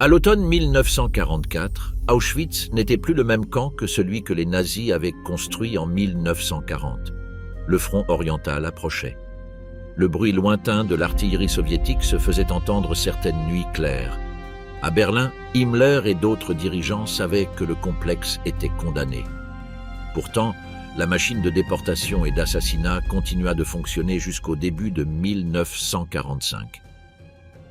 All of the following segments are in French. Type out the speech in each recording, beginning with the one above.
À l'automne 1944, Auschwitz n'était plus le même camp que celui que les nazis avaient construit en 1940. Le front oriental approchait. Le bruit lointain de l'artillerie soviétique se faisait entendre certaines nuits claires. À Berlin, Himmler et d'autres dirigeants savaient que le complexe était condamné. Pourtant, la machine de déportation et d'assassinat continua de fonctionner jusqu'au début de 1945.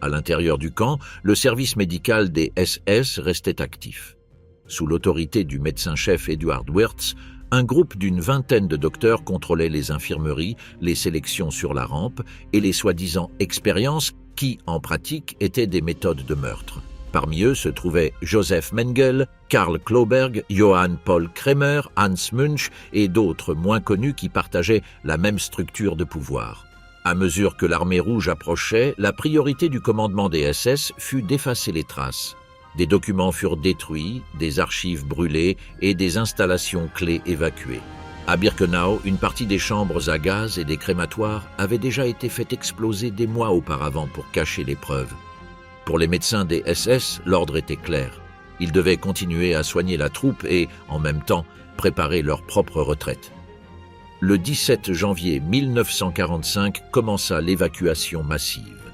À l'intérieur du camp, le service médical des SS restait actif. Sous l'autorité du médecin-chef Eduard Wirtz, un groupe d'une vingtaine de docteurs contrôlait les infirmeries, les sélections sur la rampe et les soi-disant expériences qui, en pratique, étaient des méthodes de meurtre. Parmi eux se trouvaient Joseph Mengele, Karl Klauberg, Johann Paul Kremer, Hans Münch et d'autres moins connus qui partageaient la même structure de pouvoir. À mesure que l'armée rouge approchait, la priorité du commandement des SS fut d'effacer les traces. Des documents furent détruits, des archives brûlées et des installations clés évacuées. À Birkenau, une partie des chambres à gaz et des crématoires avait déjà été faite exploser des mois auparavant pour cacher les preuves. Pour les médecins des SS, l'ordre était clair. Ils devaient continuer à soigner la troupe et, en même temps, préparer leur propre retraite. Le 17 janvier 1945 commença l'évacuation massive.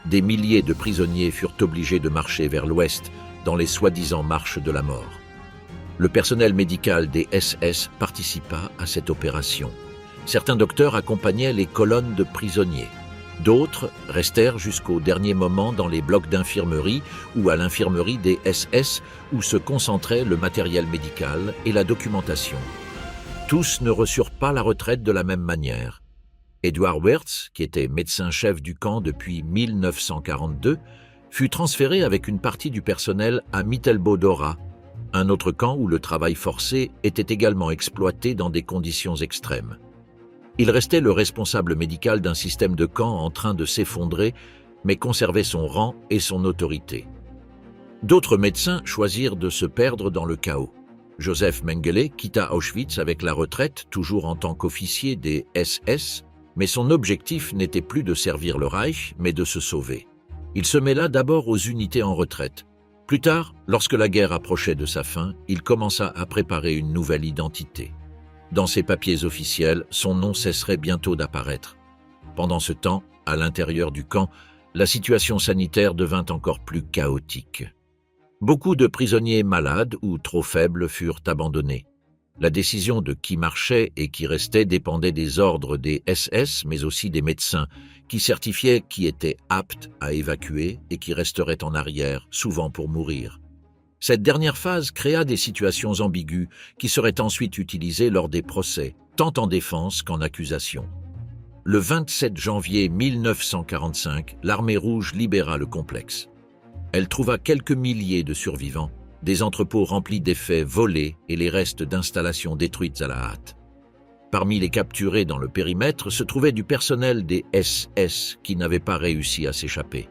Des milliers de prisonniers furent obligés de marcher vers l'ouest dans les soi-disant marches de la mort. Le personnel médical des SS participa à cette opération. Certains docteurs accompagnaient les colonnes de prisonniers. D'autres restèrent jusqu'au dernier moment dans les blocs d'infirmerie ou à l'infirmerie des SS où se concentrait le matériel médical et la documentation. Tous ne reçurent pas la retraite de la même manière. Eduard Wirtz, qui était médecin-chef du camp depuis 1942, fut transféré avec une partie du personnel à Mittelbau-Dora, un autre camp où le travail forcé était également exploité dans des conditions extrêmes. Il restait le responsable médical d'un système de camp en train de s'effondrer, mais conservait son rang et son autorité. D'autres médecins choisirent de se perdre dans le chaos. Joseph Mengele quitta Auschwitz avec la retraite, toujours en tant qu'officier des SS, mais son objectif n'était plus de servir le Reich, mais de se sauver. Il se mêla d'abord aux unités en retraite. Plus tard, lorsque la guerre approchait de sa fin, il commença à préparer une nouvelle identité. Dans ses papiers officiels, son nom cesserait bientôt d'apparaître. Pendant ce temps, à l'intérieur du camp, la situation sanitaire devint encore plus chaotique. Beaucoup de prisonniers malades ou trop faibles furent abandonnés. La décision de qui marchait et qui restait dépendait des ordres des SS, mais aussi des médecins, qui certifiaient qui étaient aptes à évacuer et qui resteraient en arrière, souvent pour mourir. Cette dernière phase créa des situations ambiguës qui seraient ensuite utilisées lors des procès, tant en défense qu'en accusation. Le 27 janvier 1945, l'armée rouge libéra le complexe. Elle trouva quelques milliers de survivants, des entrepôts remplis d'effets volés et les restes d'installations détruites à la hâte. Parmi les capturés dans le périmètre se trouvait du personnel des SS qui n'avait pas réussi à s'échapper.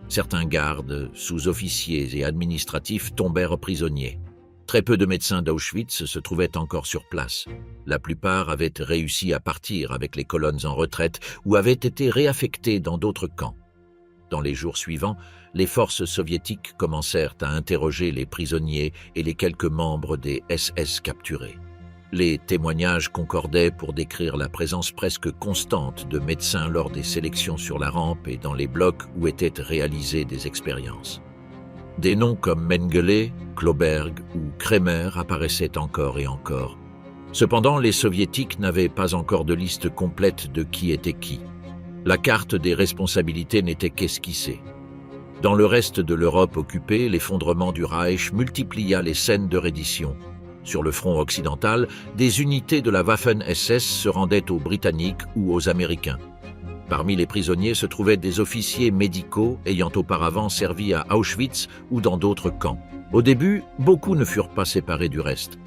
Certains gardes, sous-officiers et administratifs tombèrent prisonniers. Très peu de médecins d'Auschwitz se trouvaient encore sur place. La plupart avaient réussi à partir avec les colonnes en retraite ou avaient été réaffectés dans d'autres camps. Dans les jours suivants, les forces soviétiques commencèrent à interroger les prisonniers et les quelques membres des SS capturés. Les témoignages concordaient pour décrire la présence presque constante de médecins lors des sélections sur la rampe et dans les blocs où étaient réalisées des expériences. Des noms comme Mengele, Klauberg ou Kremer apparaissaient encore et encore. Cependant, les soviétiques n'avaient pas encore de liste complète de qui était qui. La carte des responsabilités n'était qu'esquissée. Dans le reste de l'Europe occupée, l'effondrement du Reich multiplia les scènes de reddition. Sur le front occidental, des unités de la Waffen-SS se rendaient aux Britanniques ou aux Américains. Parmi les prisonniers se trouvaient des officiers médicaux ayant auparavant servi à Auschwitz ou dans d'autres camps. Au début, beaucoup ne furent pas séparés du reste.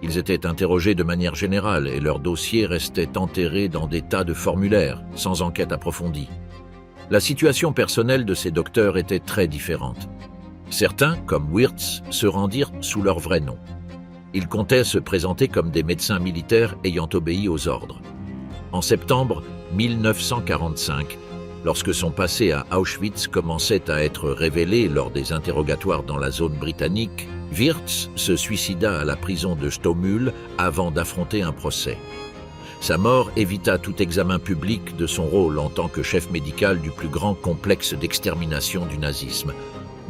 Ils étaient interrogés de manière générale et leurs dossiers restaient enterrés dans des tas de formulaires, sans enquête approfondie. La situation personnelle de ces docteurs était très différente. Certains, comme Wirtz, se rendirent sous leur vrai nom. Ils comptaient se présenter comme des médecins militaires ayant obéi aux ordres. En septembre 1945, Lorsque son passé à Auschwitz commençait à être révélé lors des interrogatoires dans la zone britannique, Wirtz se suicida à la prison de Stommül avant d'affronter un procès. Sa mort évita tout examen public de son rôle en tant que chef médical du plus grand complexe d'extermination du nazisme.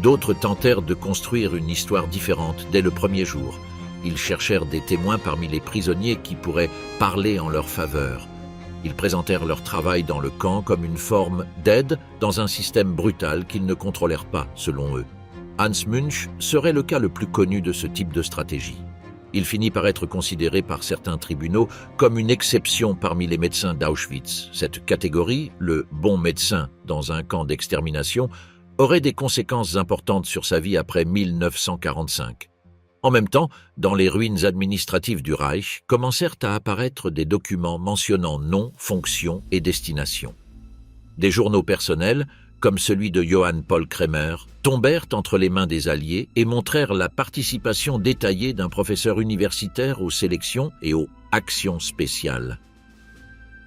D'autres tentèrent de construire une histoire différente dès le premier jour. Ils cherchèrent des témoins parmi les prisonniers qui pourraient parler en leur faveur. Ils présentèrent leur travail dans le camp comme une forme d'aide dans un système brutal qu'ils ne contrôlèrent pas, selon eux. Hans Münch serait le cas le plus connu de ce type de stratégie. Il finit par être considéré par certains tribunaux comme une exception parmi les médecins d'Auschwitz. Cette catégorie, le bon médecin dans un camp d'extermination, aurait des conséquences importantes sur sa vie après 1945. En même temps, dans les ruines administratives du Reich, commencèrent à apparaître des documents mentionnant nom, fonction et destination. Des journaux personnels, comme celui de Johann Paul Kremer, tombèrent entre les mains des Alliés et montrèrent la participation détaillée d'un professeur universitaire aux sélections et aux actions spéciales.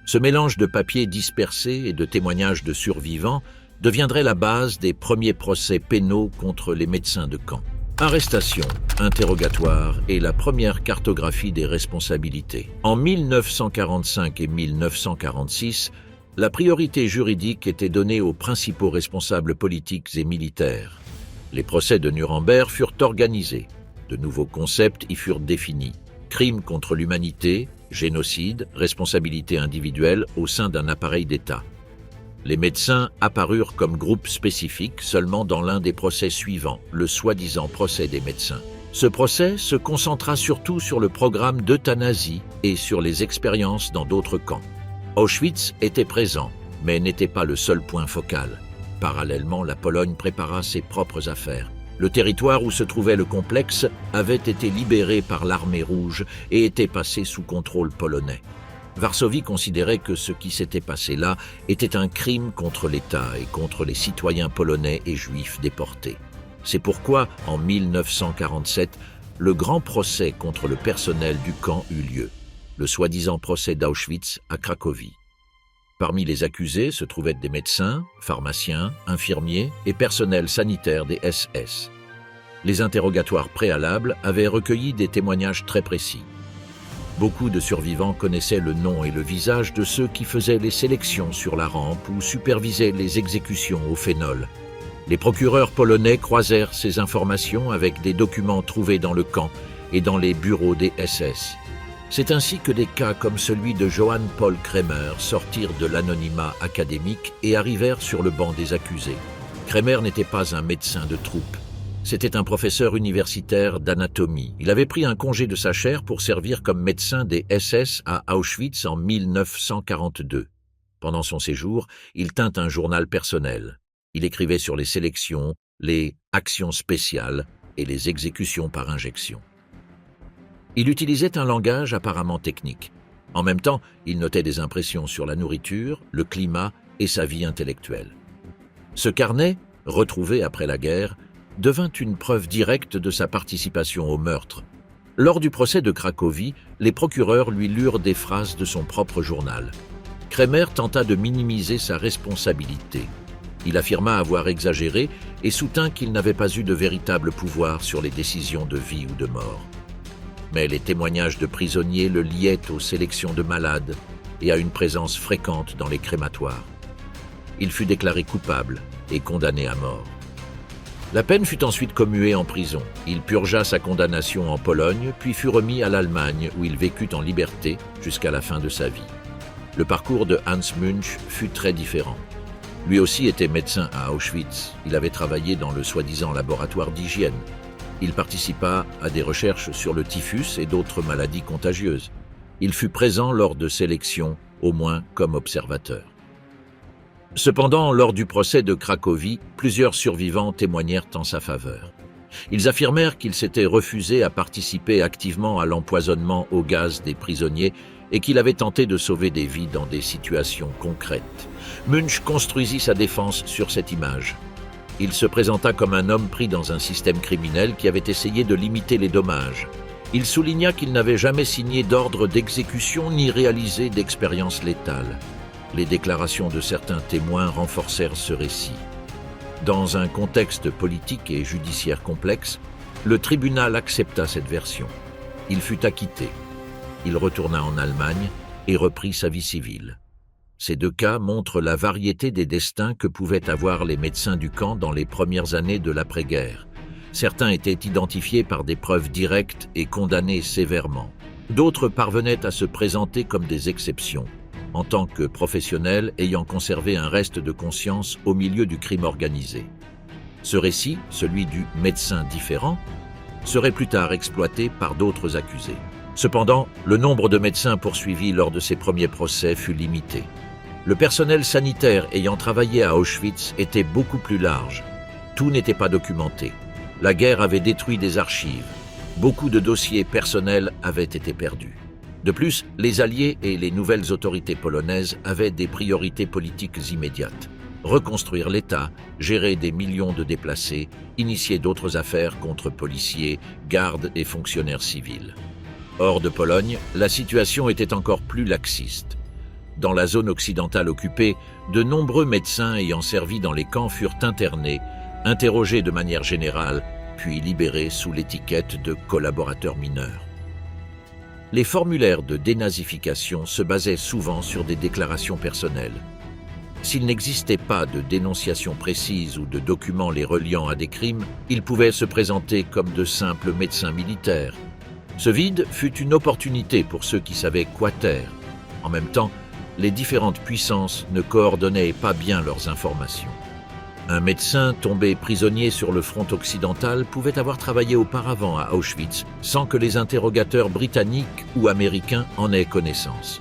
Ce mélange de papiers dispersés et de témoignages de survivants deviendrait la base des premiers procès pénaux contre les médecins de camp. Arrestation, interrogatoire et la première cartographie des responsabilités. En 1945 et 1946, la priorité juridique était donnée aux principaux responsables politiques et militaires. Les procès de Nuremberg furent organisés. De nouveaux concepts y furent définis. Crimes contre l'humanité, génocide, responsabilité individuelle au sein d'un appareil d'État. Les médecins apparurent comme groupe spécifique seulement dans l'un des procès suivants, le soi-disant procès des médecins. Ce procès se concentra surtout sur le programme d'euthanasie et sur les expériences dans d'autres camps. Auschwitz était présent, mais n'était pas le seul point focal. Parallèlement, la Pologne prépara ses propres affaires. Le territoire où se trouvait le complexe avait été libéré par l'armée rouge et était passé sous contrôle polonais. Varsovie considérait que ce qui s'était passé là était un crime contre l'État et contre les citoyens polonais et juifs déportés. C'est pourquoi, en 1947, le grand procès contre le personnel du camp eut lieu, le soi-disant procès d'Auschwitz à Cracovie. Parmi les accusés se trouvaient des médecins, pharmaciens, infirmiers et personnel sanitaire des SS. Les interrogatoires préalables avaient recueilli des témoignages très précis. Beaucoup de survivants connaissaient le nom et le visage de ceux qui faisaient les sélections sur la rampe ou supervisaient les exécutions au phénol. Les procureurs polonais croisèrent ces informations avec des documents trouvés dans le camp et dans les bureaux des SS. C'est ainsi que des cas comme celui de Johann Paul Kremer sortirent de l'anonymat académique et arrivèrent sur le banc des accusés. Kremer n'était pas un médecin de troupe. C'était un professeur universitaire d'anatomie. Il avait pris un congé de sa chaire pour servir comme médecin des SS à Auschwitz en 1942. Pendant son séjour, il tint un journal personnel. Il écrivait sur les sélections, les actions spéciales et les exécutions par injection. Il utilisait un langage apparemment technique. En même temps, il notait des impressions sur la nourriture, le climat et sa vie intellectuelle. Ce carnet, retrouvé après la guerre, devint une preuve directe de sa participation au meurtre. Lors du procès de Cracovie, les procureurs lui lurent des phrases de son propre journal. Kremer tenta de minimiser sa responsabilité. Il affirma avoir exagéré et soutint qu'il n'avait pas eu de véritable pouvoir sur les décisions de vie ou de mort. Mais les témoignages de prisonniers le liaient aux sélections de malades et à une présence fréquente dans les crématoires. Il fut déclaré coupable et condamné à mort. La peine fut ensuite commuée en prison. Il purgea sa condamnation en Pologne, puis fut remis à l'Allemagne où il vécut en liberté jusqu'à la fin de sa vie. Le parcours de Hans Münch fut très différent. Lui aussi était médecin à Auschwitz. Il avait travaillé dans le soi-disant laboratoire d'hygiène. Il participa à des recherches sur le typhus et d'autres maladies contagieuses. Il fut présent lors de sélections, au moins comme observateur. Cependant, lors du procès de Cracovie, plusieurs survivants témoignèrent en sa faveur. Ils affirmèrent qu'il s'était refusé à participer activement à l'empoisonnement au gaz des prisonniers et qu'il avait tenté de sauver des vies dans des situations concrètes. Münch construisit sa défense sur cette image. Il se présenta comme un homme pris dans un système criminel qui avait essayé de limiter les dommages. Il souligna qu'il n'avait jamais signé d'ordre d'exécution ni réalisé d'expérience létale. Les déclarations de certains témoins renforcèrent ce récit. Dans un contexte politique et judiciaire complexe, le tribunal accepta cette version. Il fut acquitté. Il retourna en Allemagne et reprit sa vie civile. Ces deux cas montrent la variété des destins que pouvaient avoir les médecins du camp dans les premières années de l'après-guerre. Certains étaient identifiés par des preuves directes et condamnés sévèrement. D'autres parvenaient à se présenter comme des exceptions, en tant que professionnels ayant conservé un reste de conscience au milieu du crime organisé. Ce récit, celui du « médecin différent », serait plus tard exploité par d'autres accusés. Cependant, le nombre de médecins poursuivis lors de ces premiers procès fut limité. Le personnel sanitaire ayant travaillé à Auschwitz était beaucoup plus large. Tout n'était pas documenté. La guerre avait détruit des archives. Beaucoup de dossiers personnels avaient été perdus. De plus, les Alliés et les nouvelles autorités polonaises avaient des priorités politiques immédiates. Reconstruire l'État, gérer des millions de déplacés, initier d'autres affaires contre policiers, gardes et fonctionnaires civils. Hors de Pologne, la situation était encore plus laxiste. Dans la zone occidentale occupée, de nombreux médecins ayant servi dans les camps furent internés, interrogés de manière générale, puis libérés sous l'étiquette de collaborateurs mineurs. Les formulaires de dénazification se basaient souvent sur des déclarations personnelles. S'il n'existait pas de dénonciation précise ou de documents les reliant à des crimes, ils pouvaient se présenter comme de simples médecins militaires. Ce vide fut une opportunité pour ceux qui savaient quoi taire. En même temps, les différentes puissances ne coordonnaient pas bien leurs informations. Un médecin tombé prisonnier sur le front occidental pouvait avoir travaillé auparavant à Auschwitz sans que les interrogateurs britanniques ou américains en aient connaissance.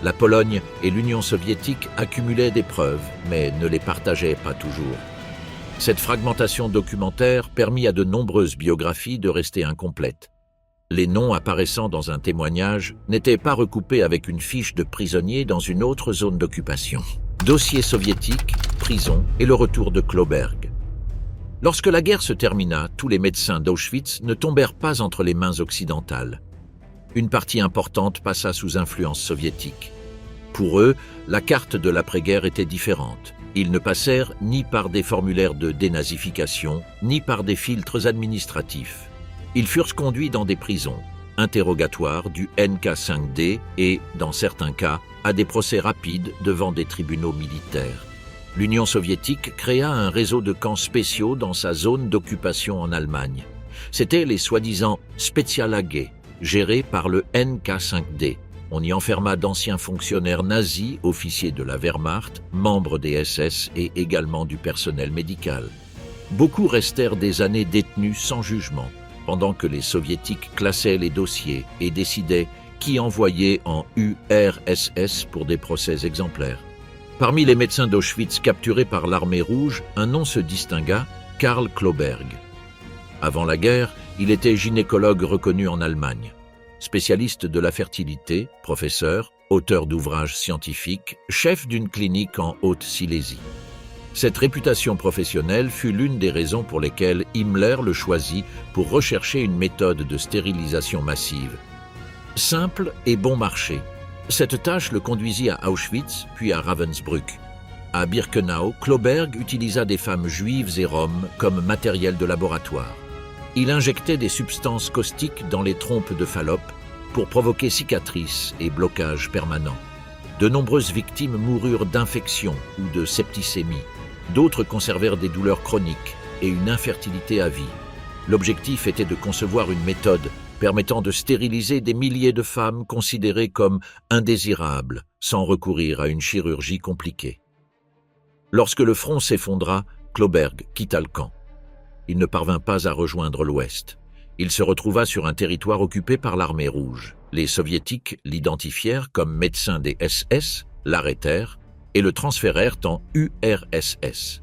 La Pologne et l'Union soviétique accumulaient des preuves, mais ne les partageaient pas toujours. Cette fragmentation documentaire permit à de nombreuses biographies de rester incomplètes. Les noms apparaissant dans un témoignage n'étaient pas recoupés avec une fiche de prisonnier dans une autre zone d'occupation. Dossier soviétique, prison et le retour de Klauberg. Lorsque la guerre se termina, tous les médecins d'Auschwitz ne tombèrent pas entre les mains occidentales. Une partie importante passa sous influence soviétique. Pour eux, la carte de l'après-guerre était différente. Ils ne passèrent ni par des formulaires de dénazification, ni par des filtres administratifs. Ils furent conduits dans des prisons, interrogatoires du NK5D et, dans certains cas, à des procès rapides devant des tribunaux militaires. L'Union soviétique créa un réseau de camps spéciaux dans sa zone d'occupation en Allemagne. C'étaient les soi-disant Spezialagés, gérés par le NK5D. On y enferma d'anciens fonctionnaires nazis, officiers de la Wehrmacht, membres des SS et également du personnel médical. Beaucoup restèrent des années détenus sans jugement, pendant que les soviétiques classaient les dossiers et décidaient qui envoyer en URSS pour des procès exemplaires. Parmi les médecins d'Auschwitz capturés par l'armée rouge, un nom se distingua, Karl Klauberg. Avant la guerre, il était gynécologue reconnu en Allemagne. Spécialiste de la fertilité, professeur, auteur d'ouvrages scientifiques, chef d'une clinique en Haute-Silésie. Cette réputation professionnelle fut l'une des raisons pour lesquelles Himmler le choisit pour rechercher une méthode de stérilisation massive. Simple et bon marché. Cette tâche le conduisit à Auschwitz, puis à Ravensbrück. À Birkenau, Klauberg utilisa des femmes juives et roms comme matériel de laboratoire. Il injectait des substances caustiques dans les trompes de Fallope pour provoquer cicatrices et blocages permanents. De nombreuses victimes moururent d'infections ou de septicémie. D'autres conservèrent des douleurs chroniques et une infertilité à vie. L'objectif était de concevoir une méthode permettant de stériliser des milliers de femmes considérées comme indésirables, sans recourir à une chirurgie compliquée. Lorsque le front s'effondra, Klauberg quitta le camp. Il ne parvint pas à rejoindre l'Ouest. Il se retrouva sur un territoire occupé par l'armée rouge. Les soviétiques l'identifièrent comme médecin des SS, l'arrêtèrent et le transférèrent en URSS.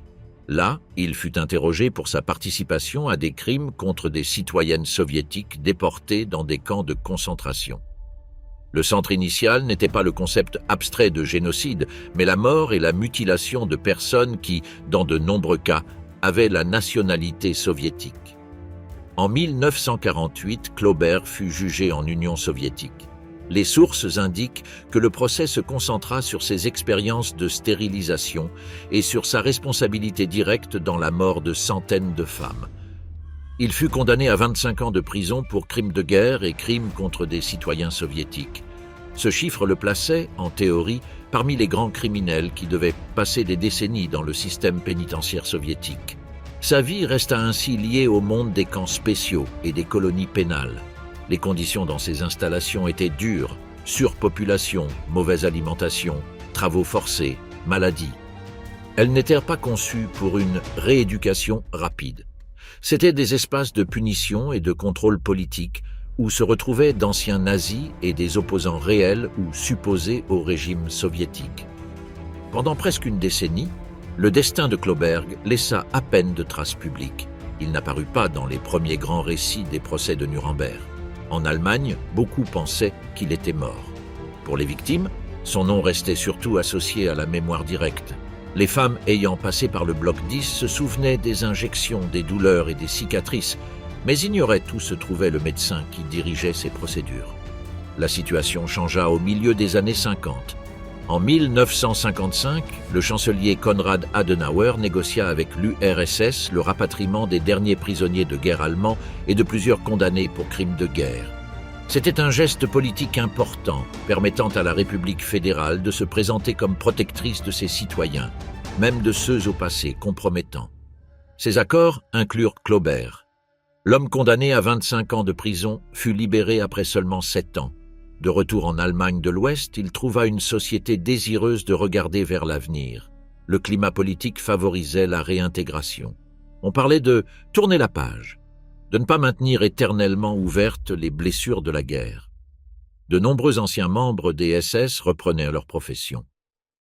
Là, il fut interrogé pour sa participation à des crimes contre des citoyennes soviétiques déportées dans des camps de concentration. Le centre initial n'était pas le concept abstrait de génocide, mais la mort et la mutilation de personnes qui, dans de nombreux cas, avaient la nationalité soviétique. En 1948, Klauberg fut jugé en Union soviétique. Les sources indiquent que le procès se concentra sur ses expériences de stérilisation et sur sa responsabilité directe dans la mort de centaines de femmes. Il fut condamné à 25 ans de prison pour crimes de guerre et crimes contre des citoyens soviétiques. Ce chiffre le plaçait, en théorie, parmi les grands criminels qui devaient passer des décennies dans le système pénitentiaire soviétique. Sa vie resta ainsi liée au monde des camps spéciaux et des colonies pénales. Les conditions dans ces installations étaient dures: surpopulation, mauvaise alimentation, travaux forcés, maladies. Elles n'étaient pas conçues pour une rééducation rapide. C'étaient des espaces de punition et de contrôle politique où se retrouvaient d'anciens nazis et des opposants réels ou supposés au régime soviétique. Pendant presque une décennie, le destin de Klauberg laissa à peine de traces publiques. Il n'apparut pas dans les premiers grands récits des procès de Nuremberg. En Allemagne, beaucoup pensaient qu'il était mort. Pour les victimes, son nom restait surtout associé à la mémoire directe. Les femmes ayant passé par le bloc 10 se souvenaient des injections, des douleurs et des cicatrices, mais ignoraient où se trouvait le médecin qui dirigeait ces procédures. La situation changea au milieu des années 50. En 1955, le chancelier Konrad Adenauer négocia avec l'URSS le rapatriement des derniers prisonniers de guerre allemands et de plusieurs condamnés pour crimes de guerre. C'était un geste politique important, permettant à la République fédérale de se présenter comme protectrice de ses citoyens, même de ceux au passé compromettants. Ces accords inclurent Klauberg. L'homme condamné à 25 ans de prison fut libéré après seulement 7 ans. De retour en Allemagne de l'Ouest, il trouva une société désireuse de regarder vers l'avenir. Le climat politique favorisait la réintégration. On parlait de « tourner la page », de ne pas maintenir éternellement ouvertes les blessures de la guerre. De nombreux anciens membres des SS reprenaient leur profession.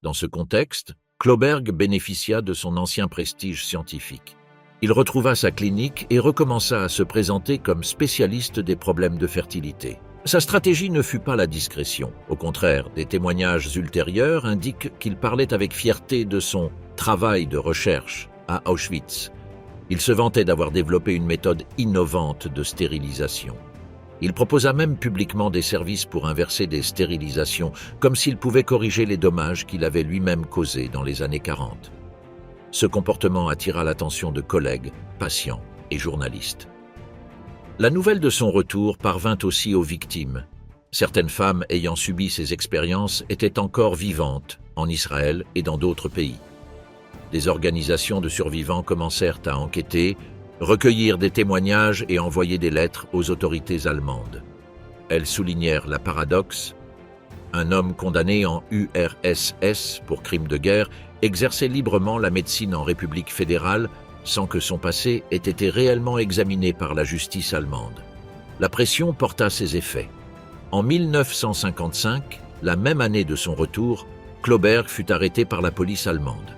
Dans ce contexte, Klauberg bénéficia de son ancien prestige scientifique. Il retrouva sa clinique et recommença à se présenter comme spécialiste des problèmes de fertilité. Sa stratégie ne fut pas la discrétion. Au contraire, des témoignages ultérieurs indiquent qu'il parlait avec fierté de son « travail de recherche » à Auschwitz. Il se vantait d'avoir développé une méthode innovante de stérilisation. Il proposa même publiquement des services pour inverser des stérilisations, comme s'il pouvait corriger les dommages qu'il avait lui-même causés dans les années 40. Ce comportement attira l'attention de collègues, patients et journalistes. La nouvelle de son retour parvint aussi aux victimes. Certaines femmes ayant subi ces expériences étaient encore vivantes en Israël et dans d'autres pays. Des organisations de survivants commencèrent à enquêter, recueillir des témoignages et envoyer des lettres aux autorités allemandes. Elles soulignèrent la paradoxe. Un homme condamné en URSS pour crime de guerre exerçait librement la médecine en République fédérale sans que son passé ait été réellement examiné par la justice allemande. La pression porta ses effets. En 1955, la même année de son retour, Klauberg fut arrêté par la police allemande.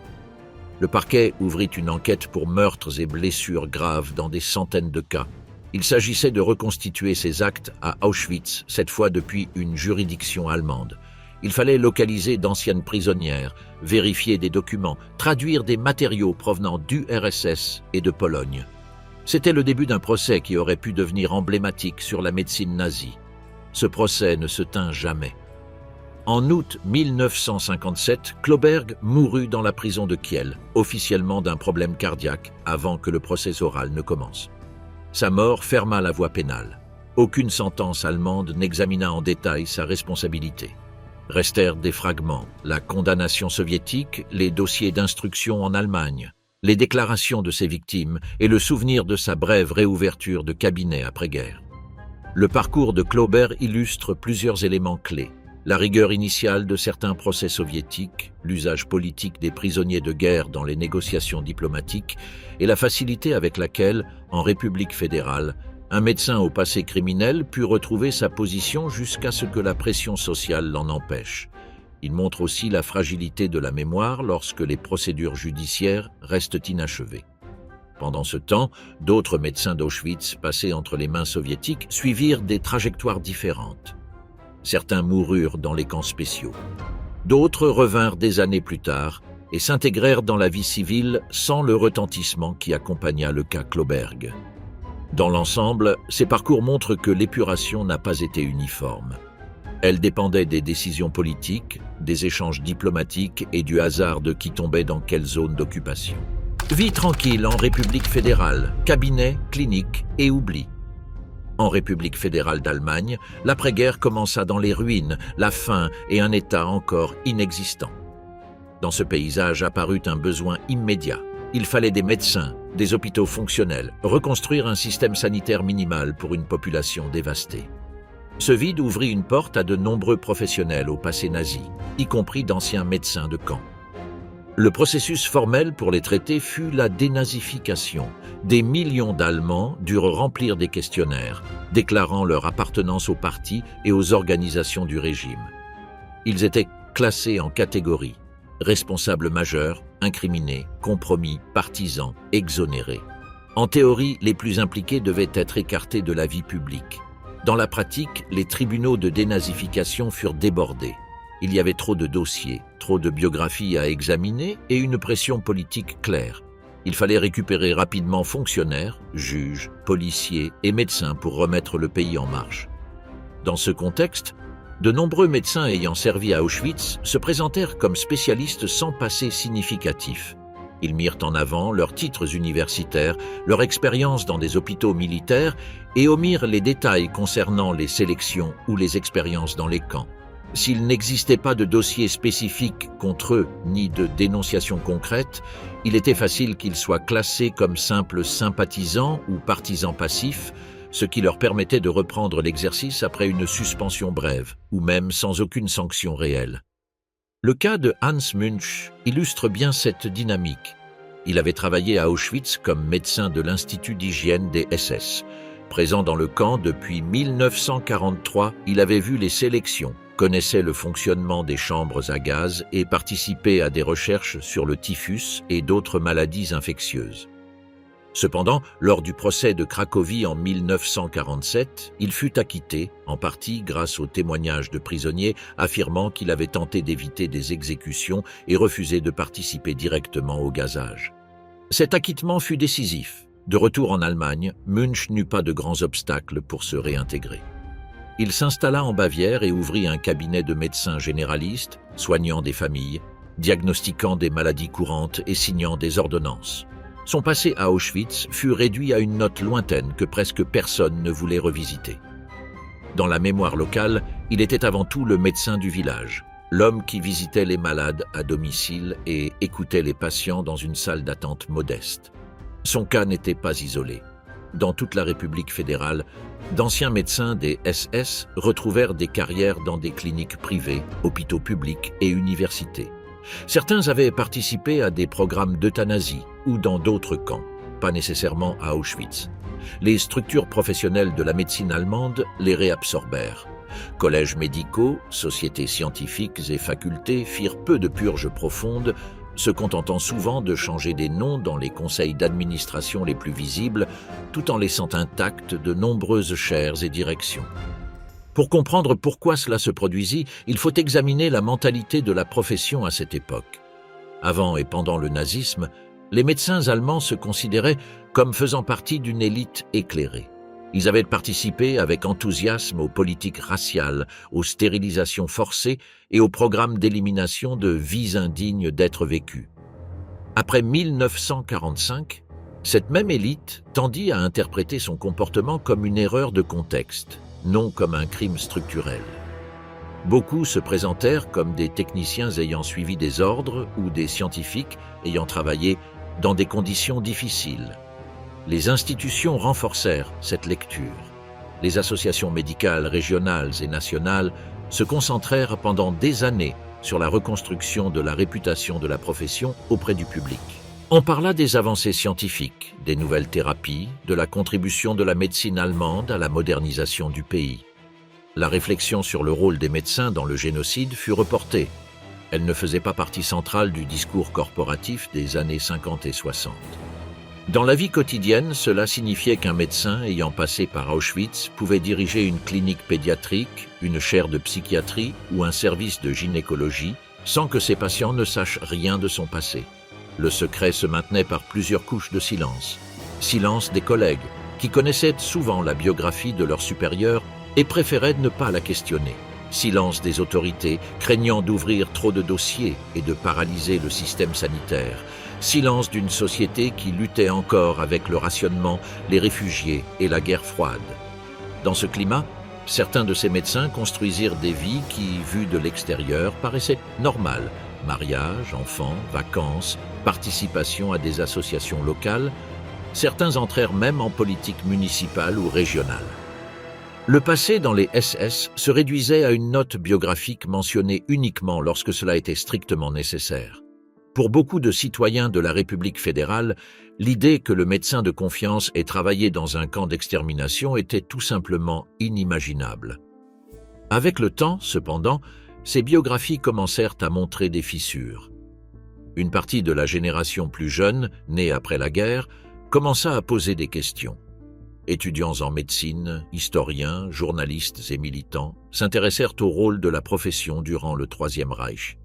Le parquet ouvrit une enquête pour meurtres et blessures graves dans des centaines de cas. Il s'agissait de reconstituer ces actes à Auschwitz, cette fois depuis une juridiction allemande. Il fallait localiser d'anciennes prisonnières, vérifier des documents, traduire des matériaux provenant d'URSS et de Pologne. C'était le début d'un procès qui aurait pu devenir emblématique sur la médecine nazie. Ce procès ne se tint jamais. En août 1957, Klauberg mourut dans la prison de Kiel, officiellement d'un problème cardiaque, avant que le procès oral ne commence. Sa mort ferma la voie pénale. Aucune sentence allemande n'examina en détail sa responsabilité. Restèrent des fragments, la condamnation soviétique, les dossiers d'instruction en Allemagne, les déclarations de ses victimes et le souvenir de sa brève réouverture de cabinet après-guerre. Le parcours de Klauberg illustre plusieurs éléments clés. La rigueur initiale de certains procès soviétiques, l'usage politique des prisonniers de guerre dans les négociations diplomatiques et la facilité avec laquelle, en République fédérale, un médecin au passé criminel put retrouver sa position jusqu'à ce que la pression sociale l'en empêche. Il montre aussi la fragilité de la mémoire lorsque les procédures judiciaires restent inachevées. Pendant ce temps, d'autres médecins d'Auschwitz passés entre les mains soviétiques suivirent des trajectoires différentes. Certains moururent dans les camps spéciaux. D'autres revinrent des années plus tard et s'intégrèrent dans la vie civile sans le retentissement qui accompagna le cas Klauberg. Dans l'ensemble, ces parcours montrent que l'épuration n'a pas été uniforme. Elle dépendait des décisions politiques, des échanges diplomatiques et du hasard de qui tombait dans quelle zone d'occupation. Vie tranquille en République fédérale, cabinet, clinique et oubli. En République fédérale d'Allemagne, l'après-guerre commença dans les ruines, la faim et un État encore inexistant. Dans ce paysage apparut un besoin immédiat. Il fallait des médecins, des hôpitaux fonctionnels, reconstruire un système sanitaire minimal pour une population dévastée. Ce vide ouvrit une porte à de nombreux professionnels au passé nazi, y compris d'anciens médecins de camp. Le processus formel pour les traiter fut la dénazification. Des millions d'Allemands durent remplir des questionnaires, déclarant leur appartenance au parti et aux organisations du régime. Ils étaient classés en catégories: responsables majeurs, incriminés, compromis, partisans, exonérés. En théorie, les plus impliqués devaient être écartés de la vie publique. Dans la pratique, les tribunaux de dénazification furent débordés. Il y avait trop de dossiers, trop de biographies à examiner et une pression politique claire. Il fallait récupérer rapidement fonctionnaires, juges, policiers et médecins pour remettre le pays en marche. Dans ce contexte, de nombreux médecins ayant servi à Auschwitz se présentèrent comme spécialistes sans passé significatif. Ils mirent en avant leurs titres universitaires, leur expérience dans des hôpitaux militaires et omirent les détails concernant les sélections ou les expériences dans les camps. S'il n'existait pas de dossier spécifique contre eux, ni de dénonciation concrète, il était facile qu'ils soient classés comme simples sympathisants ou partisans passifs, ce qui leur permettait de reprendre l'exercice après une suspension brève, ou même sans aucune sanction réelle. Le cas de Hans Münch illustre bien cette dynamique. Il avait travaillé à Auschwitz comme médecin de l'Institut d'hygiène des SS. Présent dans le camp depuis 1943, il avait vu les sélections, connaissait le fonctionnement des chambres à gaz et participait à des recherches sur le typhus et d'autres maladies infectieuses. Cependant, lors du procès de Cracovie en 1947, il fut acquitté, en partie grâce aux témoignages de prisonniers affirmant qu'il avait tenté d'éviter des exécutions et refusé de participer directement au gazage. Cet acquittement fut décisif. De retour en Allemagne, Münch n'eut pas de grands obstacles pour se réintégrer. Il s'installa en Bavière et ouvrit un cabinet de médecins généralistes, soignant des familles, diagnostiquant des maladies courantes et signant des ordonnances. Son passé à Auschwitz fut réduit à une note lointaine que presque personne ne voulait revisiter. Dans la mémoire locale, il était avant tout le médecin du village, l'homme qui visitait les malades à domicile et écoutait les patients dans une salle d'attente modeste. Son cas n'était pas isolé. Dans toute la République fédérale, d'anciens médecins des SS retrouvèrent des carrières dans des cliniques privées, hôpitaux publics et universités. Certains avaient participé à des programmes d'euthanasie ou dans d'autres camps, pas nécessairement à Auschwitz. Les structures professionnelles de la médecine allemande les réabsorbèrent. Collèges médicaux, sociétés scientifiques et facultés firent peu de purges profondes, se contentant souvent de changer des noms dans les conseils d'administration les plus visibles, tout en laissant intactes de nombreuses chaires et directions. Pour comprendre pourquoi cela se produisit, il faut examiner la mentalité de la profession à cette époque. Avant et pendant le nazisme, les médecins allemands se considéraient comme faisant partie d'une élite éclairée. Ils avaient participé avec enthousiasme aux politiques raciales, aux stérilisations forcées et aux programmes d'élimination de vies indignes d'être vécues. Après 1945, cette même élite tendit à interpréter son comportement comme une erreur de contexte, non comme un crime structurel. Beaucoup se présentèrent comme des techniciens ayant suivi des ordres ou des scientifiques ayant travaillé dans des conditions difficiles. Les institutions renforcèrent cette lecture. Les associations médicales régionales et nationales se concentrèrent pendant des années sur la reconstruction de la réputation de la profession auprès du public. On parla des avancées scientifiques, des nouvelles thérapies, de la contribution de la médecine allemande à la modernisation du pays. La réflexion sur le rôle des médecins dans le génocide fut reportée. Elle ne faisait pas partie centrale du discours corporatif des années 50 et 60. Dans la vie quotidienne, cela signifiait qu'un médecin ayant passé par Auschwitz pouvait diriger une clinique pédiatrique, une chaire de psychiatrie ou un service de gynécologie sans que ses patients ne sachent rien de son passé. Le secret se maintenait par plusieurs couches de silence. Silence des collègues, qui connaissaient souvent la biographie de leurs supérieurs et préféraient ne pas la questionner. Silence des autorités, craignant d'ouvrir trop de dossiers et de paralyser le système sanitaire. Silence d'une société qui luttait encore avec le rationnement, les réfugiés et la guerre froide. Dans ce climat, certains de ces médecins construisirent des vies qui, vues de l'extérieur, paraissaient normales. Mariage, enfants, vacances, participation à des associations locales. Certains entrèrent même en politique municipale ou régionale. Le passé dans les SS se réduisait à une note biographique mentionnée uniquement lorsque cela était strictement nécessaire. Pour beaucoup de citoyens de la République fédérale, l'idée que le médecin de confiance ait travaillé dans un camp d'extermination était tout simplement inimaginable. Avec le temps, cependant, ces biographies commencèrent à montrer des fissures. Une partie de la génération plus jeune, née après la guerre, commença à poser des questions. Étudiants en médecine, historiens, journalistes et militants s'intéressèrent au rôle de la profession durant le Troisième Reich.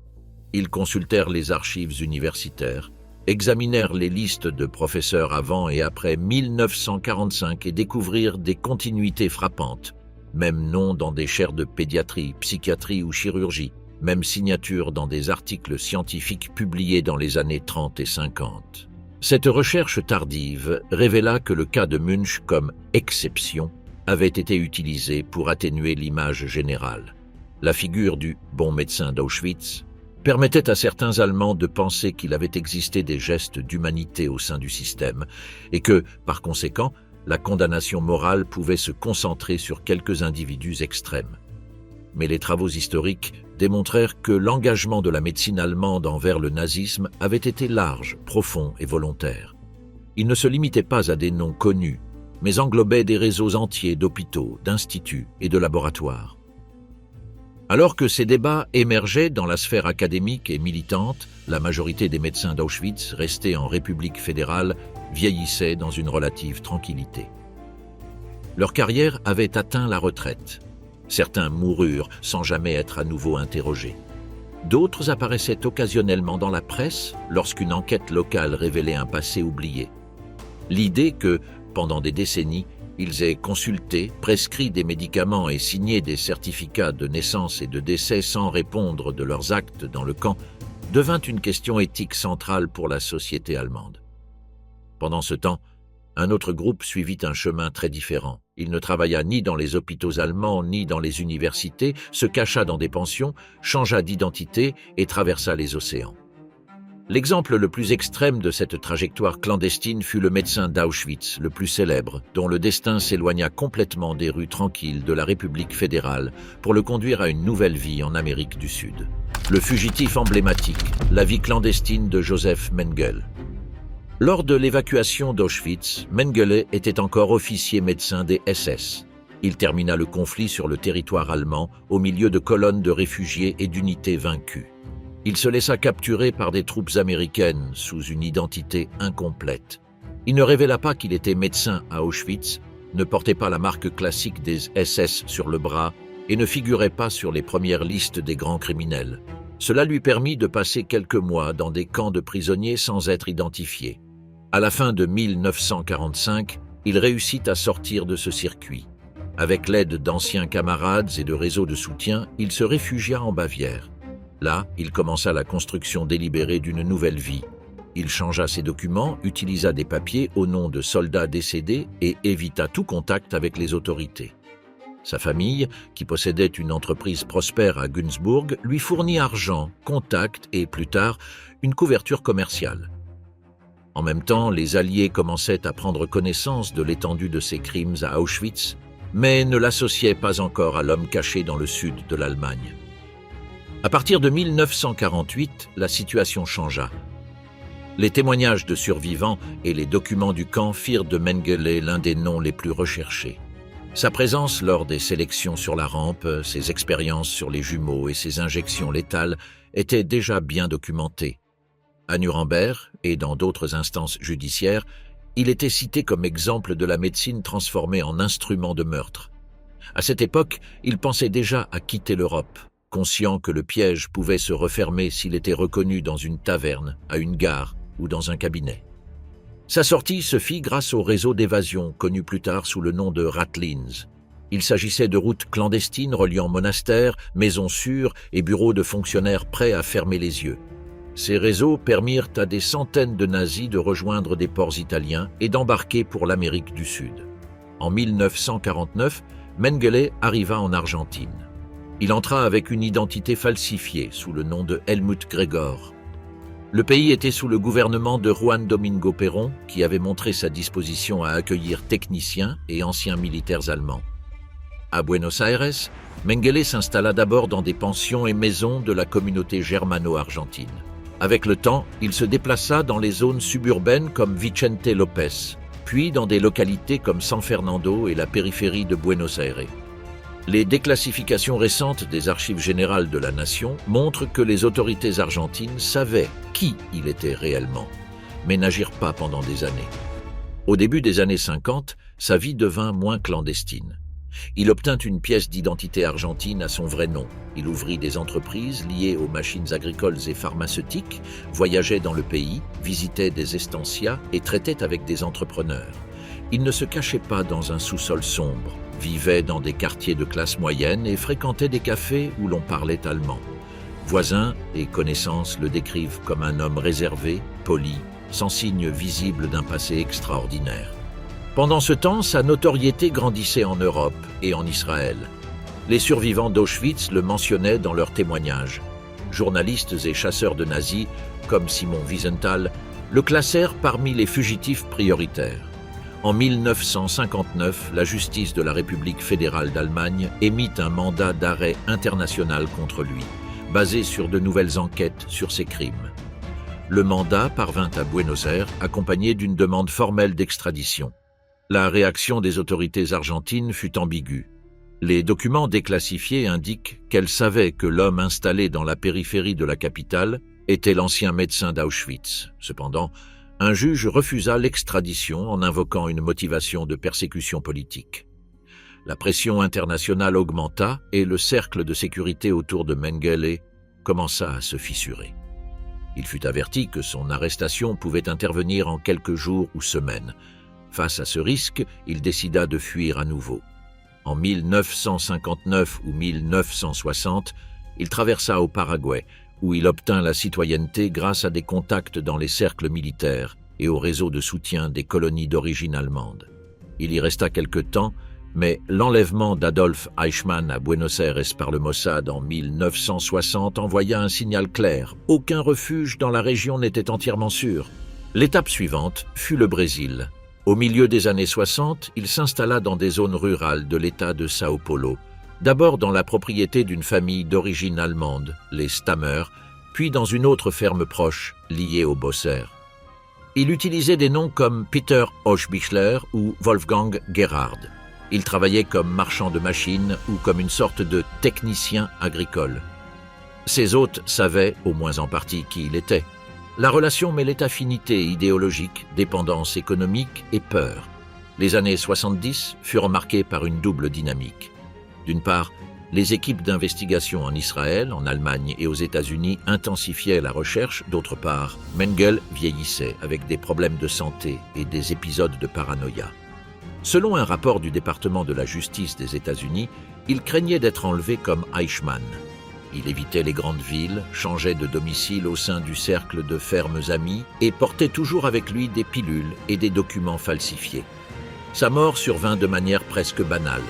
Ils consultèrent les archives universitaires, examinèrent les listes de professeurs avant et après 1945 et découvrirent des continuités frappantes. Même nom dans des chaires de pédiatrie, psychiatrie ou chirurgie, même signature dans des articles scientifiques publiés dans les années 30 et 50. Cette recherche tardive révéla que le cas de Munch comme exception avait été utilisé pour atténuer l'image générale. La figure du « bon médecin d'Auschwitz » permettait à certains Allemands de penser qu'il avait existé des gestes d'humanité au sein du système et que, par conséquent, la condamnation morale pouvait se concentrer sur quelques individus extrêmes. Mais les travaux historiques démontrèrent que l'engagement de la médecine allemande envers le nazisme avait été large, profond et volontaire. Il ne se limitait pas à des noms connus, mais englobait des réseaux entiers d'hôpitaux, d'instituts et de laboratoires. Alors que ces débats émergeaient dans la sphère académique et militante, la majorité des médecins d'Auschwitz, restés en République fédérale, vieillissaient dans une relative tranquillité. Leur carrière avait atteint la retraite. Certains moururent sans jamais être à nouveau interrogés. D'autres apparaissaient occasionnellement dans la presse lorsqu'une enquête locale révélait un passé oublié. L'idée que, pendant des décennies, ils aient consulté, prescrit des médicaments et signé des certificats de naissance et de décès sans répondre de leurs actes dans le camp devint une question éthique centrale pour la société allemande. Pendant ce temps, un autre groupe suivit un chemin très différent. Il ne travailla ni dans les hôpitaux allemands ni dans les universités, se cacha dans des pensions, changea d'identité et traversa les océans. L'exemple le plus extrême de cette trajectoire clandestine fut le médecin d'Auschwitz, le plus célèbre, dont le destin s'éloigna complètement des rues tranquilles de la République fédérale pour le conduire à une nouvelle vie en Amérique du Sud. Le fugitif emblématique, la vie clandestine de Joseph Mengele. Lors de l'évacuation d'Auschwitz, Mengele était encore officier médecin des SS. Il termina le conflit sur le territoire allemand au milieu de colonnes de réfugiés et d'unités vaincues. Il se laissa capturer par des troupes américaines sous une identité incomplète. Il ne révéla pas qu'il était médecin à Auschwitz, ne portait pas la marque classique des SS sur le bras et ne figurait pas sur les premières listes des grands criminels. Cela lui permit de passer quelques mois dans des camps de prisonniers sans être identifié. À la fin de 1945, il réussit à sortir de ce circuit. Avec l'aide d'anciens camarades et de réseaux de soutien, il se réfugia en Bavière. Là, il commença la construction délibérée d'une nouvelle vie. Il changea ses documents, utilisa des papiers au nom de soldats décédés et évita tout contact avec les autorités. Sa famille, qui possédait une entreprise prospère à Günzburg, lui fournit argent, contacts et, plus tard, une couverture commerciale. En même temps, les Alliés commençaient à prendre connaissance de l'étendue de ses crimes à Auschwitz, mais ne l'associaient pas encore à l'homme caché dans le sud de l'Allemagne. À partir de 1948, la situation changea. Les témoignages de survivants et les documents du camp firent de Mengele l'un des noms les plus recherchés. Sa présence lors des sélections sur la rampe, ses expériences sur les jumeaux et ses injections létales étaient déjà bien documentées. À Nuremberg et dans d'autres instances judiciaires, il était cité comme exemple de la médecine transformée en instrument de meurtre. À cette époque, il pensait déjà à quitter l'Europe, conscient que le piège pouvait se refermer s'il était reconnu dans une taverne, à une gare ou dans un cabinet. Sa sortie se fit grâce au réseau d'évasion connu plus tard sous le nom de Ratlins. Il s'agissait de routes clandestines reliant monastères, maisons sûres et bureaux de fonctionnaires prêts à fermer les yeux. Ces réseaux permirent à des centaines de nazis de rejoindre des ports italiens et d'embarquer pour l'Amérique du Sud. En 1949, Mengele arriva en Argentine. Il entra avec une identité falsifiée sous le nom de Helmut Gregor. Le pays était sous le gouvernement de Juan Domingo Perón, qui avait montré sa disposition à accueillir techniciens et anciens militaires allemands. À Buenos Aires, Mengele s'installa d'abord dans des pensions et maisons de la communauté germano-argentine. Avec le temps, il se déplaça dans les zones suburbaines comme Vicente López, puis dans des localités comme San Fernando et la périphérie de Buenos Aires. Les déclassifications récentes des archives générales de la nation montrent que les autorités argentines savaient qui il était réellement, mais n'agirent pas pendant des années. Au début des années 50, sa vie devint moins clandestine. Il obtint une pièce d'identité argentine à son vrai nom. Il ouvrit des entreprises liées aux machines agricoles et pharmaceutiques, voyageait dans le pays, visitait des estancias et traitait avec des entrepreneurs. Il ne se cachait pas dans un sous-sol sombre, vivait dans des quartiers de classe moyenne et fréquentait des cafés où l'on parlait allemand. Voisins et connaissances le décrivent comme un homme réservé, poli, sans signe visible d'un passé extraordinaire. Pendant ce temps, sa notoriété grandissait en Europe et en Israël. Les survivants d'Auschwitz le mentionnaient dans leurs témoignages. Journalistes et chasseurs de nazis, comme Simon Wiesenthal, le classèrent parmi les fugitifs prioritaires. En 1959, la justice de la République fédérale d'Allemagne émit un mandat d'arrêt international contre lui, basé sur de nouvelles enquêtes sur ses crimes. Le mandat parvint à Buenos Aires, accompagné d'une demande formelle d'extradition. La réaction des autorités argentines fut ambiguë. Les documents déclassifiés indiquent qu'elles savaient que l'homme installé dans la périphérie de la capitale était l'ancien médecin d'Auschwitz. Cependant, un juge refusa l'extradition en invoquant une motivation de persécution politique. La pression internationale augmenta et le cercle de sécurité autour de Mengele commença à se fissurer. Il fut averti que son arrestation pouvait intervenir en quelques jours ou semaines. Face à ce risque, il décida de fuir à nouveau. En 1959 ou 1960, il traversa au Paraguay, où il obtint la citoyenneté grâce à des contacts dans les cercles militaires et au réseau de soutien des colonies d'origine allemande. Il y resta quelque temps, mais l'enlèvement d'Adolf Eichmann à Buenos Aires par le Mossad en 1960 envoya un signal clair. Aucun refuge dans la région n'était entièrement sûr. L'étape suivante fut le Brésil. Au milieu des années 60, il s'installa dans des zones rurales de l'État de Sao Paulo, d'abord dans la propriété d'une famille d'origine allemande, les Stammer, puis dans une autre ferme proche, liée aux Bosser. Il utilisait des noms comme Peter Hochbichler ou Wolfgang Gerhard. Il travaillait comme marchand de machines ou comme une sorte de technicien agricole. Ses hôtes savaient, au moins en partie, qui il était. La relation mêlait affinité idéologique, dépendance économique et peur. Les années 70 furent marquées par une double dynamique. D'une part, les équipes d'investigation en Israël, en Allemagne et aux États-Unis intensifiaient la recherche. D'autre part, Mengele vieillissait avec des problèmes de santé et des épisodes de paranoïa. Selon un rapport du département de la justice des États-Unis, il craignait d'être enlevé comme Eichmann. Il évitait les grandes villes, changeait de domicile au sein du cercle de fermes amis et portait toujours avec lui des pilules et des documents falsifiés. Sa mort survint de manière presque banale.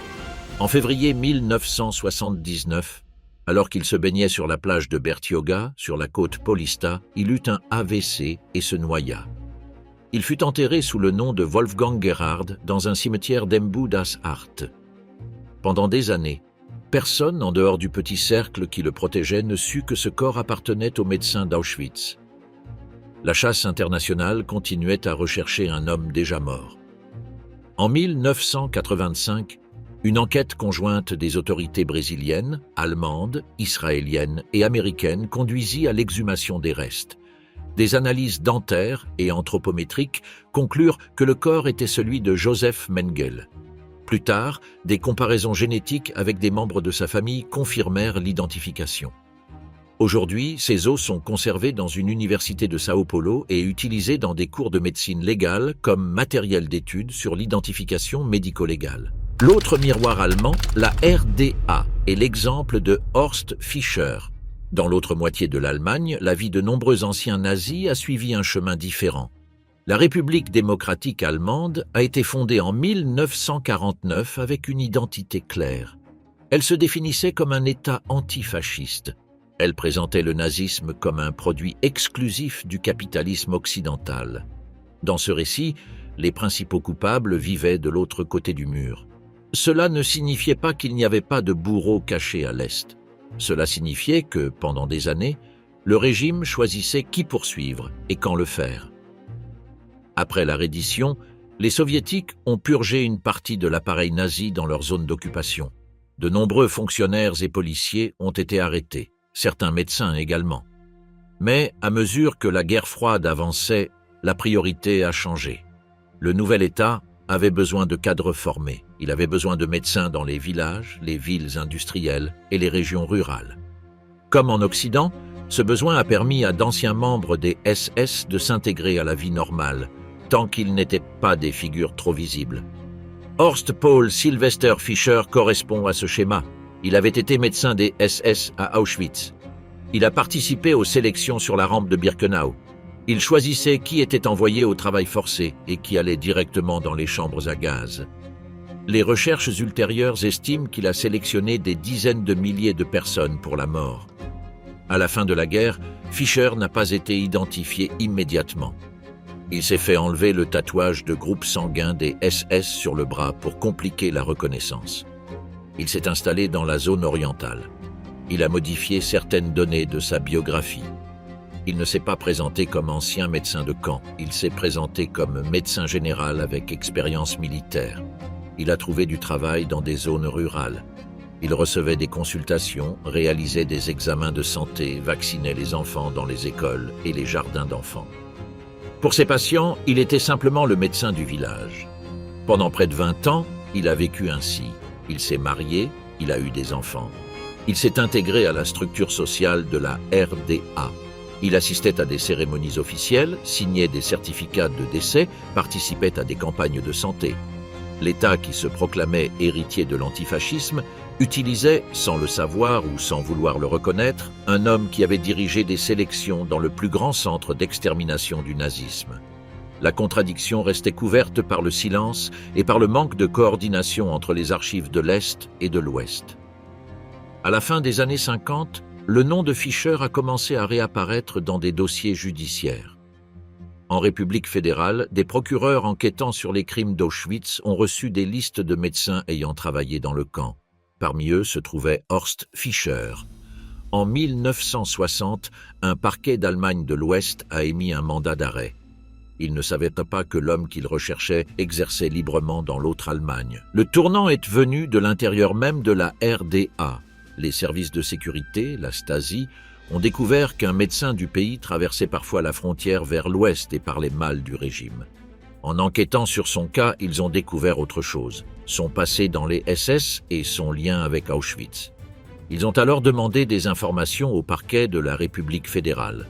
En février 1979, alors qu'il se baignait sur la plage de Bertioga, sur la côte Paulista, il eut un AVC et se noya. Il fut enterré sous le nom de Wolfgang Gerhard dans un cimetière d'Embu das Hart. Pendant des années, personne, en dehors du petit cercle qui le protégeait, ne sut que ce corps appartenait aux médecins d'Auschwitz. La chasse internationale continuait à rechercher un homme déjà mort. En 1985, une enquête conjointe des autorités brésiliennes, allemandes, israéliennes et américaines conduisit à l'exhumation des restes. Des analyses dentaires et anthropométriques conclurent que le corps était celui de Joseph Mengele. Plus tard, des comparaisons génétiques avec des membres de sa famille confirmèrent l'identification. Aujourd'hui, ces os sont conservés dans une université de Sao Paulo et utilisés dans des cours de médecine légale comme matériel d'étude sur l'identification médico-légale. L'autre miroir allemand, la RDA, est l'exemple de Horst Fischer. Dans l'autre moitié de l'Allemagne, la vie de nombreux anciens nazis a suivi un chemin différent. La République démocratique allemande a été fondée en 1949 avec une identité claire. Elle se définissait comme un État antifasciste. Elle présentait le nazisme comme un produit exclusif du capitalisme occidental. Dans ce récit, les principaux coupables vivaient de l'autre côté du mur. Cela ne signifiait pas qu'il n'y avait pas de bourreaux cachés à l'Est. Cela signifiait que, pendant des années, le régime choisissait qui poursuivre et quand le faire. Après la reddition, les Soviétiques ont purgé une partie de l'appareil nazi dans leur zone d'occupation. De nombreux fonctionnaires et policiers ont été arrêtés, certains médecins également. Mais, à mesure que la guerre froide avançait, la priorité a changé. Le nouvel État avait besoin de cadres formés. Il avait besoin de médecins dans les villages, les villes industrielles et les régions rurales. Comme en Occident, ce besoin a permis à d'anciens membres des SS de s'intégrer à la vie normale, tant qu'ils n'étaient pas des figures trop visibles. Horst Paul Sylvester Fischer correspond à ce schéma. Il avait été médecin des SS à Auschwitz. Il a participé aux sélections sur la rampe de Birkenau. Il choisissait qui était envoyé au travail forcé et qui allait directement dans les chambres à gaz. Les recherches ultérieures estiment qu'il a sélectionné des dizaines de milliers de personnes pour la mort. À la fin de la guerre, Fischer n'a pas été identifié immédiatement. Il s'est fait enlever le tatouage de groupe sanguin des SS sur le bras pour compliquer la reconnaissance. Il s'est installé dans la zone orientale. Il a modifié certaines données de sa biographie. Il ne s'est pas présenté comme ancien médecin de camp, il s'est présenté comme médecin général avec expérience militaire. Il a trouvé du travail dans des zones rurales. Il recevait des consultations, réalisait des examens de santé, vaccinait les enfants dans les écoles et les jardins d'enfants. Pour ses patients, il était simplement le médecin du village. Pendant près de 20 ans, il a vécu ainsi. Il s'est marié, il a eu des enfants. Il s'est intégré à la structure sociale de la RDA. Il assistait à des cérémonies officielles, signait des certificats de décès, participait à des campagnes de santé. L'État, qui se proclamait héritier de l'antifascisme, utilisait, sans le savoir ou sans vouloir le reconnaître, un homme qui avait dirigé des sélections dans le plus grand centre d'extermination du nazisme. La contradiction restait couverte par le silence et par le manque de coordination entre les archives de l'Est et de l'Ouest. À la fin des années 50, le nom de Fischer a commencé à réapparaître dans des dossiers judiciaires. En République fédérale, des procureurs enquêtant sur les crimes d'Auschwitz ont reçu des listes de médecins ayant travaillé dans le camp. Parmi eux se trouvait Horst Fischer. En 1960, un parquet d'Allemagne de l'Ouest a émis un mandat d'arrêt. Il ne savait pas que l'homme qu'il recherchait exerçait librement dans l'autre Allemagne. Le tournant est venu de l'intérieur même de la RDA. Les services de sécurité, la Stasi, ont découvert qu'un médecin du pays traversait parfois la frontière vers l'ouest et parlait mal du régime. En enquêtant sur son cas, ils ont découvert autre chose, son passé dans les SS et son lien avec Auschwitz. Ils ont alors demandé des informations au parquet de la République fédérale.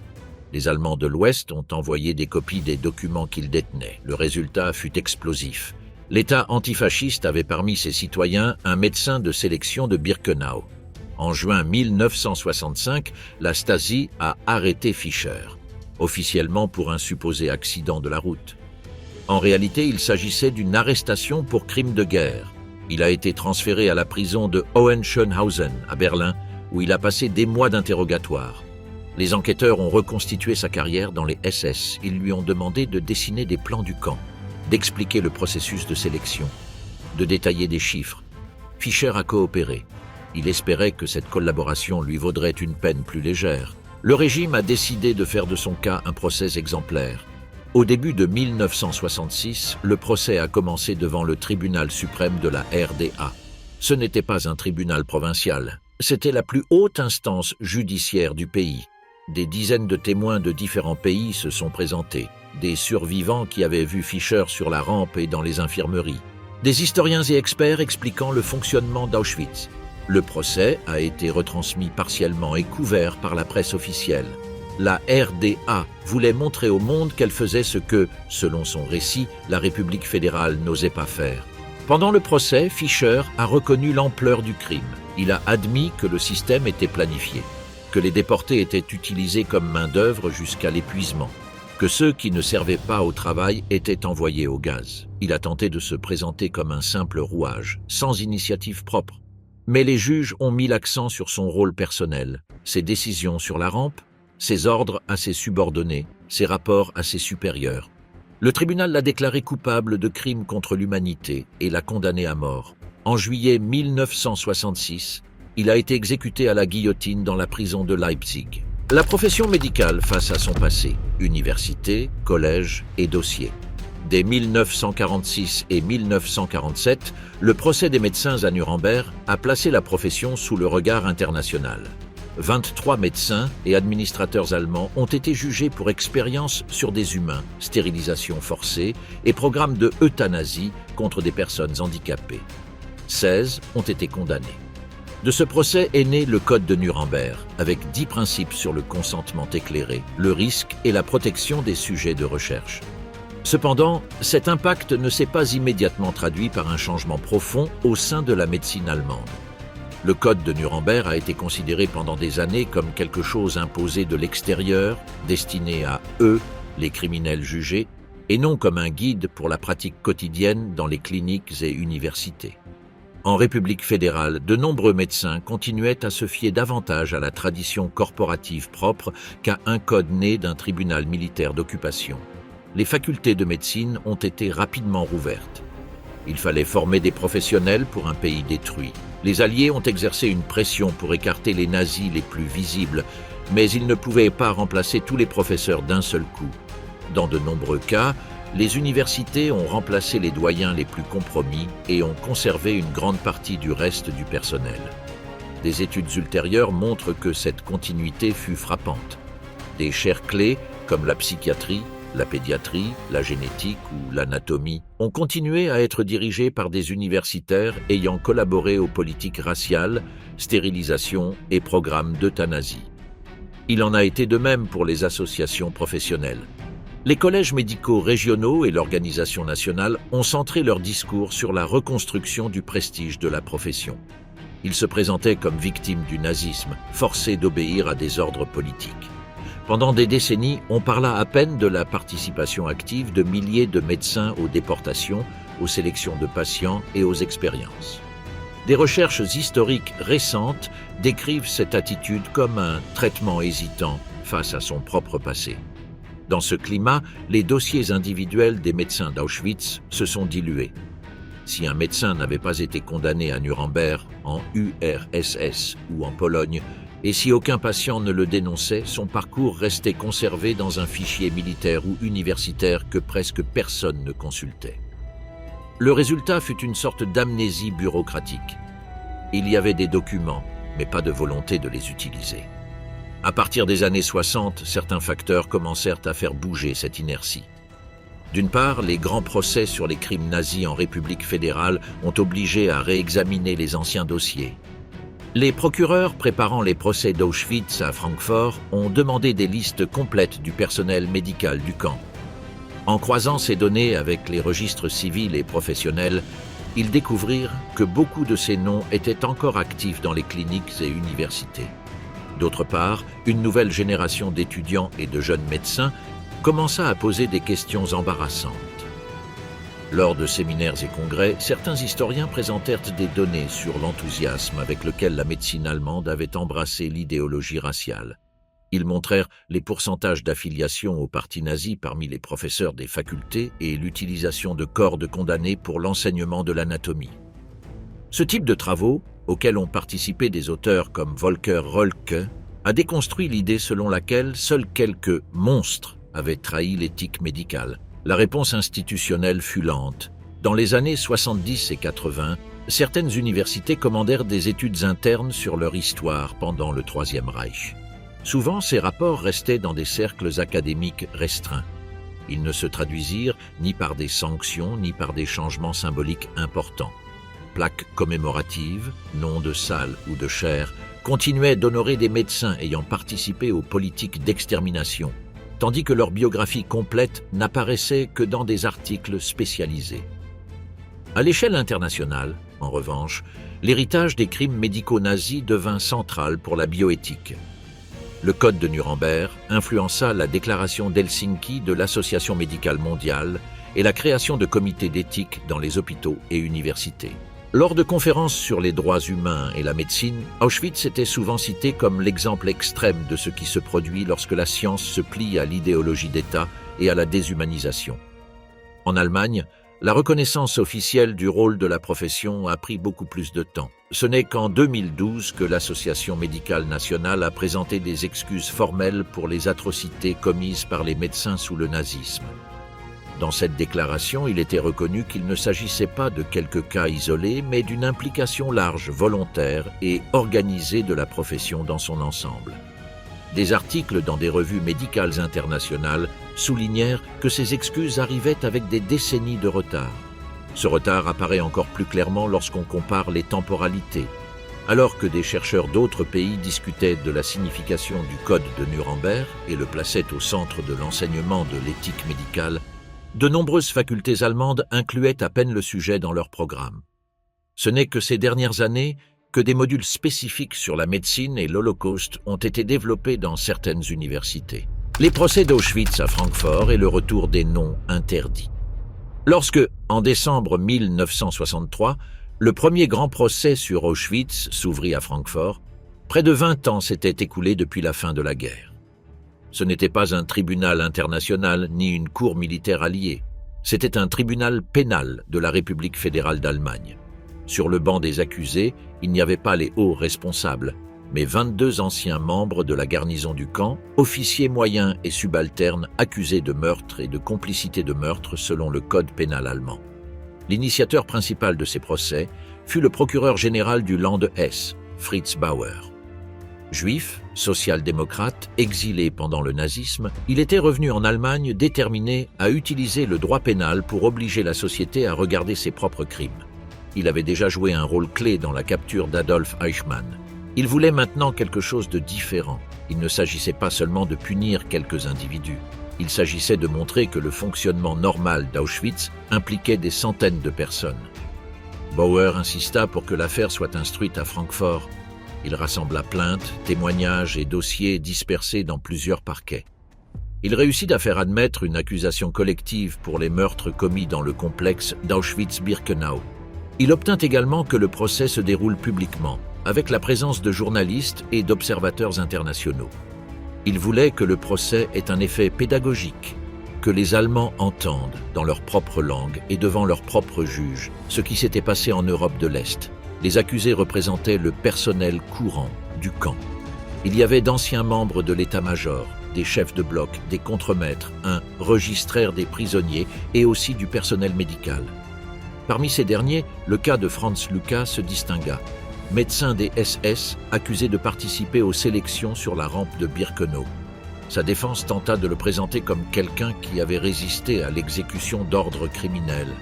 Les Allemands de l'Ouest ont envoyé des copies des documents qu'ils détenaient. Le résultat fut explosif. L'État antifasciste avait parmi ses citoyens un médecin de sélection de Birkenau. En juin 1965, la Stasi a arrêté Fischer, officiellement pour un supposé accident de la route. En réalité, il s'agissait d'une arrestation pour crime de guerre. Il a été transféré à la prison de Hohenschönhausen, à Berlin, où il a passé des mois d'interrogatoire. Les enquêteurs ont reconstitué sa carrière dans les SS. Ils lui ont demandé de dessiner des plans du camp, d'expliquer le processus de sélection, de détailler des chiffres. Fischer a coopéré. Il espérait que cette collaboration lui vaudrait une peine plus légère. Le régime a décidé de faire de son cas un procès exemplaire. Au début de 1966, le procès a commencé devant le tribunal suprême de la RDA. Ce n'était pas un tribunal provincial, c'était la plus haute instance judiciaire du pays. Des dizaines de témoins de différents pays se sont présentés, des survivants qui avaient vu Fischer sur la rampe et dans les infirmeries, des historiens et experts expliquant le fonctionnement d'Auschwitz. Le procès a été retransmis partiellement et couvert par la presse officielle. La RDA voulait montrer au monde qu'elle faisait ce que, selon son récit, la République fédérale n'osait pas faire. Pendant le procès, Fischer a reconnu l'ampleur du crime. Il a admis que le système était planifié, que les déportés étaient utilisés comme main-d'œuvre jusqu'à l'épuisement, que ceux qui ne servaient pas au travail étaient envoyés au gaz. Il a tenté de se présenter comme un simple rouage, sans initiative propre. Mais les juges ont mis l'accent sur son rôle personnel, ses décisions sur la rampe, ses ordres à ses subordonnés, ses rapports à ses supérieurs. Le tribunal l'a déclaré coupable de crimes contre l'humanité et l'a condamné à mort. En juillet 1966, il a été exécuté à la guillotine dans la prison de Leipzig. La profession médicale face à son passé, université, collège et dossier. Dès 1946 et 1947, le procès des médecins à Nuremberg a placé la profession sous le regard international. 23 médecins et administrateurs allemands ont été jugés pour expériences sur des humains, stérilisation forcée et programme de euthanasie contre des personnes handicapées. 16 ont été condamnés. De ce procès est né le Code de Nuremberg, avec 10 principes sur le consentement éclairé, le risque et la protection des sujets de recherche. Cependant, cet impact ne s'est pas immédiatement traduit par un changement profond au sein de la médecine allemande. Le Code de Nuremberg a été considéré pendant des années comme quelque chose imposé de l'extérieur, destiné à eux, les criminels jugés, et non comme un guide pour la pratique quotidienne dans les cliniques et universités. En République fédérale, de nombreux médecins continuaient à se fier davantage à la tradition corporative propre qu'à un code né d'un tribunal militaire d'occupation. Les facultés de médecine ont été rapidement rouvertes. Il fallait former des professionnels pour un pays détruit. Les Alliés ont exercé une pression pour écarter les nazis les plus visibles, mais ils ne pouvaient pas remplacer tous les professeurs d'un seul coup. Dans de nombreux cas, les universités ont remplacé les doyens les plus compromis et ont conservé une grande partie du reste du personnel. Des études ultérieures montrent que cette continuité fut frappante. Des chaires clés, comme la psychiatrie, la pédiatrie, la génétique ou l'anatomie, ont continué à être dirigées par des universitaires ayant collaboré aux politiques raciales, stérilisation et programmes d'euthanasie. Il en a été de même pour les associations professionnelles. Les collèges médicaux régionaux et l'organisation nationale ont centré leur discours sur la reconstruction du prestige de la profession. Ils se présentaient comme victimes du nazisme, forcés d'obéir à des ordres politiques. Pendant des décennies, on parla à peine de la participation active de milliers de médecins aux déportations, aux sélections de patients et aux expériences. Des recherches historiques récentes décrivent cette attitude comme un traitement hésitant face à son propre passé. Dans ce climat, les dossiers individuels des médecins d'Auschwitz se sont dilués. Si un médecin n'avait pas été condamné à Nuremberg, en URSS ou en Pologne, et si aucun patient ne le dénonçait, son parcours restait conservé dans un fichier militaire ou universitaire que presque personne ne consultait. Le résultat fut une sorte d'amnésie bureaucratique. Il y avait des documents, mais pas de volonté de les utiliser. À partir des années 60, certains facteurs commencèrent à faire bouger cette inertie. D'une part, les grands procès sur les crimes nazis en République fédérale ont obligé à réexaminer les anciens dossiers. Les procureurs préparant les procès d'Auschwitz à Francfort ont demandé des listes complètes du personnel médical du camp. En croisant ces données avec les registres civils et professionnels, ils découvrirent que beaucoup de ces noms étaient encore actifs dans les cliniques et universités. D'autre part, une nouvelle génération d'étudiants et de jeunes médecins commença à poser des questions embarrassantes. Lors de séminaires et congrès, certains historiens présentèrent des données sur l'enthousiasme avec lequel la médecine allemande avait embrassé l'idéologie raciale. Ils montrèrent les pourcentages d'affiliation au parti nazi parmi les professeurs des facultés et l'utilisation de corps de condamnés pour l'enseignement de l'anatomie. Ce type de travaux, auxquels ont participé des auteurs comme Volker Rölke, a déconstruit l'idée selon laquelle seuls quelques monstres avaient trahi l'éthique médicale. La réponse institutionnelle fut lente. Dans les années 70 et 80, certaines universités commandèrent des études internes sur leur histoire pendant le Troisième Reich. Souvent, ces rapports restaient dans des cercles académiques restreints. Ils ne se traduisirent ni par des sanctions, ni par des changements symboliques importants. Plaques commémoratives, noms de salles ou de chaires, continuaient d'honorer des médecins ayant participé aux politiques d'extermination, tandis que leur biographie complète n'apparaissait que dans des articles spécialisés. À l'échelle internationale, en revanche, l'héritage des crimes médicaux nazis devint central pour la bioéthique. Le Code de Nuremberg influença la déclaration d'Helsinki de l'Association médicale mondiale et la création de comités d'éthique dans les hôpitaux et universités. Lors de conférences sur les droits humains et la médecine, Auschwitz était souvent cité comme l'exemple extrême de ce qui se produit lorsque la science se plie à l'idéologie d'État et à la déshumanisation. En Allemagne, la reconnaissance officielle du rôle de la profession a pris beaucoup plus de temps. Ce n'est qu'en 2012 que l'Association médicale nationale a présenté des excuses formelles pour les atrocités commises par les médecins sous le nazisme. Dans cette déclaration, il était reconnu qu'il ne s'agissait pas de quelques cas isolés, mais d'une implication large, volontaire et organisée de la profession dans son ensemble. Des articles dans des revues médicales internationales soulignèrent que ces excuses arrivaient avec des décennies de retard. Ce retard apparaît encore plus clairement lorsqu'on compare les temporalités. Alors que des chercheurs d'autres pays discutaient de la signification du Code de Nuremberg et le plaçaient au centre de l'enseignement de l'éthique médicale, de nombreuses facultés allemandes incluaient à peine le sujet dans leur programme. Ce n'est que ces dernières années que des modules spécifiques sur la médecine et l'Holocauste ont été développés dans certaines universités. Les procès d'Auschwitz à Francfort et le retour des noms interdits. Lorsque, en décembre 1963, le premier grand procès sur Auschwitz s'ouvrit à Francfort, près de 20 ans s'étaient écoulés depuis la fin de la guerre. Ce n'était pas un tribunal international ni une cour militaire alliée. C'était un tribunal pénal de la République fédérale d'Allemagne. Sur le banc des accusés, il n'y avait pas les hauts responsables, mais 22 anciens membres de la garnison du camp, officiers moyens et subalternes accusés de meurtre et de complicité de meurtre selon le code pénal allemand. L'initiateur principal de ces procès fut le procureur général du Land Hesse, Fritz Bauer. Juif, social-démocrate, exilé pendant le nazisme, il était revenu en Allemagne déterminé à utiliser le droit pénal pour obliger la société à regarder ses propres crimes. Il avait déjà joué un rôle clé dans la capture d'Adolf Eichmann. Il voulait maintenant quelque chose de différent. Il ne s'agissait pas seulement de punir quelques individus. Il s'agissait de montrer que le fonctionnement normal d'Auschwitz impliquait des centaines de personnes. Bauer insista pour que l'affaire soit instruite à Francfort. Il rassembla plaintes, témoignages et dossiers dispersés dans plusieurs parquets. Il réussit à faire admettre une accusation collective pour les meurtres commis dans le complexe d'Auschwitz-Birkenau. Il obtint également que le procès se déroule publiquement, avec la présence de journalistes et d'observateurs internationaux. Il voulait que le procès ait un effet pédagogique, que les Allemands entendent, dans leur propre langue et devant leurs propres juges, ce qui s'était passé en Europe de l'Est. Les accusés représentaient le personnel courant du camp. Il y avait d'anciens membres de l'état-major, des chefs de bloc, des contremaîtres, un registraire des prisonniers et aussi du personnel médical. Parmi ces derniers, le cas de Franz Lucas se distingua. Médecin des SS, accusé de participer aux sélections sur la rampe de Birkenau. Sa défense tenta de le présenter comme quelqu'un qui avait résisté à l'exécution d'ordres criminels.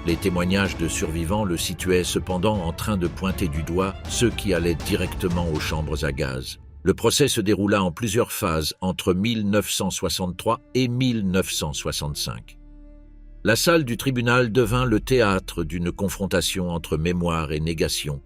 Les témoignages de survivants le situaient cependant en train de pointer du doigt ceux qui allaient directement aux chambres à gaz. Le procès se déroula en plusieurs phases entre 1963 et 1965. La salle du tribunal devint le théâtre d'une confrontation entre mémoire et négation.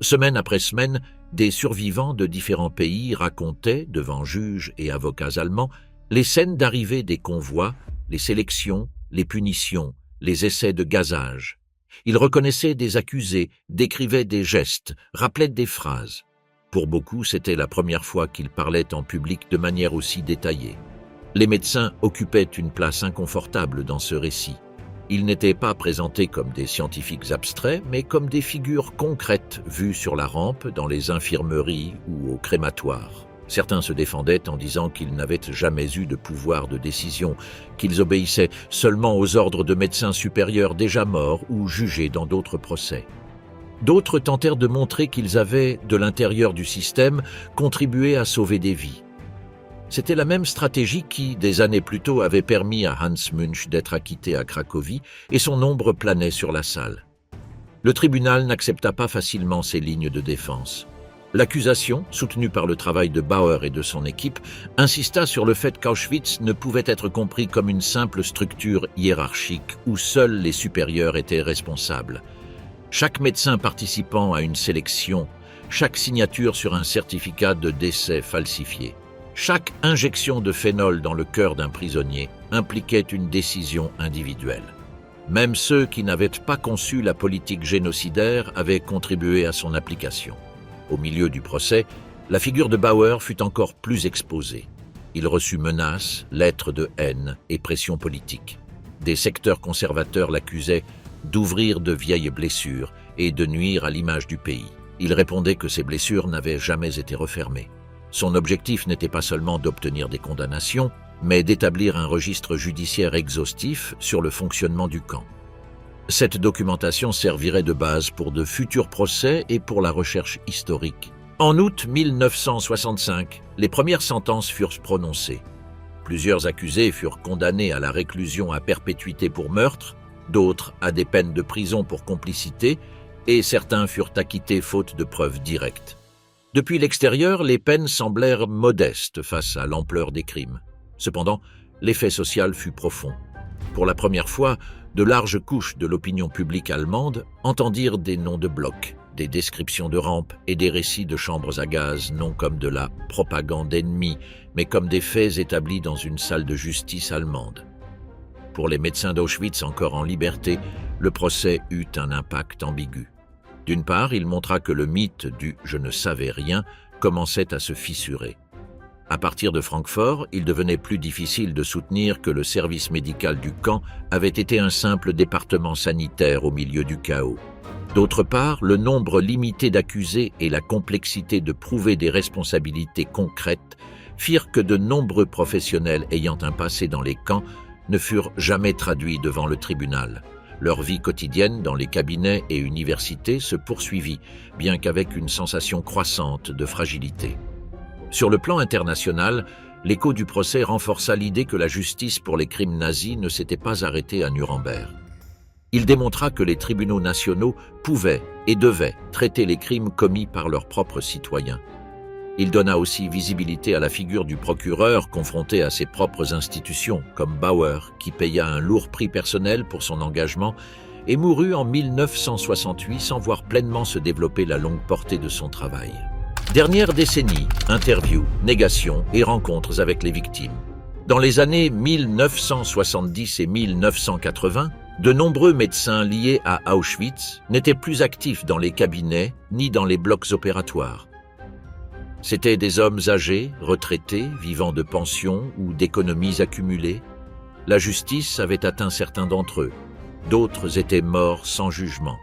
Semaine après semaine, des survivants de différents pays racontaient, devant juges et avocats allemands, les scènes d'arrivée des convois, les sélections, les punitions, les essais de gazage. Ils reconnaissaient des accusés, décrivaient des gestes, rappelaient des phrases. Pour beaucoup, c'était la première fois qu'ils parlaient en public de manière aussi détaillée. Les médecins occupaient une place inconfortable dans ce récit. Ils n'étaient pas présentés comme des scientifiques abstraits, mais comme des figures concrètes vues sur la rampe, dans les infirmeries ou au crématoire. Certains se défendaient en disant qu'ils n'avaient jamais eu de pouvoir de décision, qu'ils obéissaient seulement aux ordres de médecins supérieurs déjà morts ou jugés dans d'autres procès. D'autres tentèrent de montrer qu'ils avaient, de l'intérieur du système, contribué à sauver des vies. C'était la même stratégie qui, des années plus tôt, avait permis à Hans Münch d'être acquitté à Cracovie, et son ombre planait sur la salle. Le tribunal n'accepta pas facilement ces lignes de défense. L'accusation, soutenue par le travail de Bauer et de son équipe, insista sur le fait qu'Auschwitz ne pouvait être compris comme une simple structure hiérarchique où seuls les supérieurs étaient responsables. Chaque médecin participant à une sélection, chaque signature sur un certificat de décès falsifié, chaque injection de phénol dans le cœur d'un prisonnier impliquait une décision individuelle. Même ceux qui n'avaient pas conçu la politique génocidaire avaient contribué à son application. Au milieu du procès, la figure de Bauer fut encore plus exposée. Il reçut menaces, lettres de haine et pression politique. Des secteurs conservateurs l'accusaient d'ouvrir de vieilles blessures et de nuire à l'image du pays. Il répondait que ces blessures n'avaient jamais été refermées. Son objectif n'était pas seulement d'obtenir des condamnations, mais d'établir un registre judiciaire exhaustif sur le fonctionnement du camp. Cette documentation servirait de base pour de futurs procès et pour la recherche historique. En août 1965, les premières sentences furent prononcées. Plusieurs accusés furent condamnés à la réclusion à perpétuité pour meurtre, d'autres à des peines de prison pour complicité, et certains furent acquittés faute de preuves directes. Depuis l'extérieur, les peines semblèrent modestes face à l'ampleur des crimes. Cependant, l'effet social fut profond. Pour la première fois, de larges couches de l'opinion publique allemande entendirent des noms de blocs, des descriptions de rampes et des récits de chambres à gaz, non comme de la propagande ennemie, mais comme des faits établis dans une salle de justice allemande. Pour les médecins d'Auschwitz encore en liberté, le procès eut un impact ambigu. D'une part, il montra que le mythe du « je ne savais rien » commençait à se fissurer. À partir de Francfort, il devenait plus difficile de soutenir que le service médical du camp avait été un simple département sanitaire au milieu du chaos. D'autre part, le nombre limité d'accusés et la complexité de prouver des responsabilités concrètes firent que de nombreux professionnels ayant un passé dans les camps ne furent jamais traduits devant le tribunal. Leur vie quotidienne dans les cabinets et universités se poursuivit, bien qu'avec une sensation croissante de fragilité. Sur le plan international, l'écho du procès renforça l'idée que la justice pour les crimes nazis ne s'était pas arrêtée à Nuremberg. Il démontra que les tribunaux nationaux pouvaient et devaient traiter les crimes commis par leurs propres citoyens. Il donna aussi visibilité à la figure du procureur confronté à ses propres institutions, comme Bauer, qui paya un lourd prix personnel pour son engagement et mourut en 1968 sans voir pleinement se développer la longue portée de son travail. Dernière décennie, interviews, négations et rencontres avec les victimes. Dans les années 1970 et 1980, de nombreux médecins liés à Auschwitz n'étaient plus actifs dans les cabinets ni dans les blocs opératoires. C'étaient des hommes âgés, retraités, vivant de pensions ou d'économies accumulées. La justice avait atteint certains d'entre eux. D'autres étaient morts sans jugement.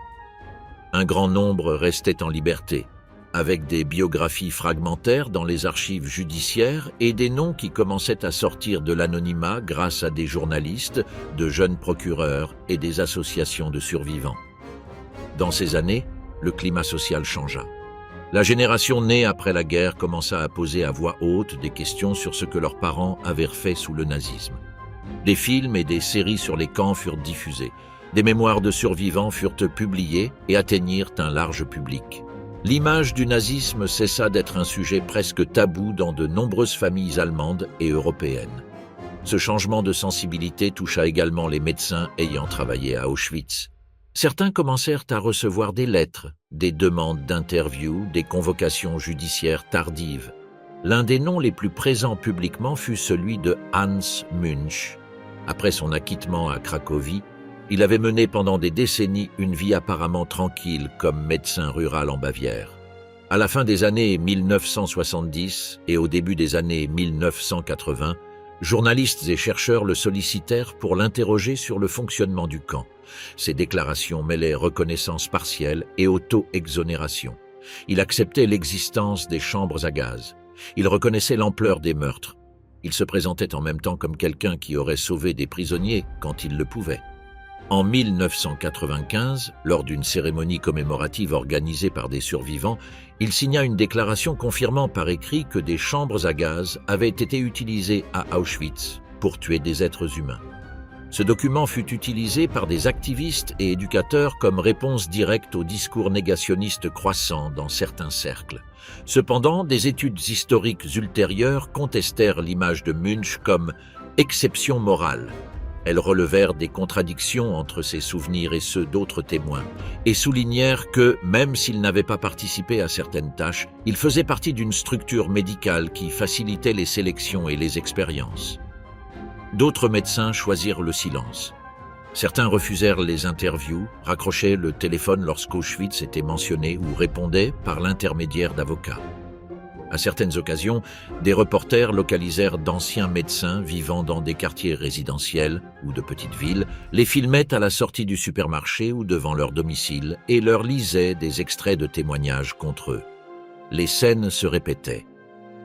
Un grand nombre restait en liberté, avec des biographies fragmentaires dans les archives judiciaires et des noms qui commençaient à sortir de l'anonymat grâce à des journalistes, de jeunes procureurs et des associations de survivants. Dans ces années, le climat social changea. La génération née après la guerre commença à poser à voix haute des questions sur ce que leurs parents avaient fait sous le nazisme. Des films et des séries sur les camps furent diffusés. Des mémoires de survivants furent publiées et atteignirent un large public. L'image du nazisme cessa d'être un sujet presque tabou dans de nombreuses familles allemandes et européennes. Ce changement de sensibilité toucha également les médecins ayant travaillé à Auschwitz. Certains commencèrent à recevoir des lettres, des demandes d'interviews, des convocations judiciaires tardives. L'un des noms les plus présents publiquement fut celui de Hans Münch. Après son acquittement à Cracovie, il avait mené pendant des décennies une vie apparemment tranquille comme médecin rural en Bavière. À la fin des années 1970 et au début des années 1980, journalistes et chercheurs le sollicitèrent pour l'interroger sur le fonctionnement du camp. Ses déclarations mêlaient reconnaissance partielle et auto-exonération. Il acceptait l'existence des chambres à gaz. Il reconnaissait l'ampleur des meurtres. Il se présentait en même temps comme quelqu'un qui aurait sauvé des prisonniers quand il le pouvait. En 1995, lors d'une cérémonie commémorative organisée par des survivants, il signa une déclaration confirmant par écrit que des chambres à gaz avaient été utilisées à Auschwitz pour tuer des êtres humains. Ce document fut utilisé par des activistes et éducateurs comme réponse directe au discours négationniste croissant dans certains cercles. Cependant, des études historiques ultérieures contestèrent l'image de Munch comme exception morale. Elles relevèrent des contradictions entre ses souvenirs et ceux d'autres témoins, et soulignèrent que, même s'il n'avait pas participé à certaines tâches, il faisait partie d'une structure médicale qui facilitait les sélections et les expériences. D'autres médecins choisirent le silence. Certains refusèrent les interviews, raccrochaient le téléphone lorsqu'Auschwitz était mentionné ou répondaient par l'intermédiaire d'avocats. À certaines occasions, des reporters localisèrent d'anciens médecins vivant dans des quartiers résidentiels ou de petites villes, les filmaient à la sortie du supermarché ou devant leur domicile et leur lisaient des extraits de témoignages contre eux. Les scènes se répétaient.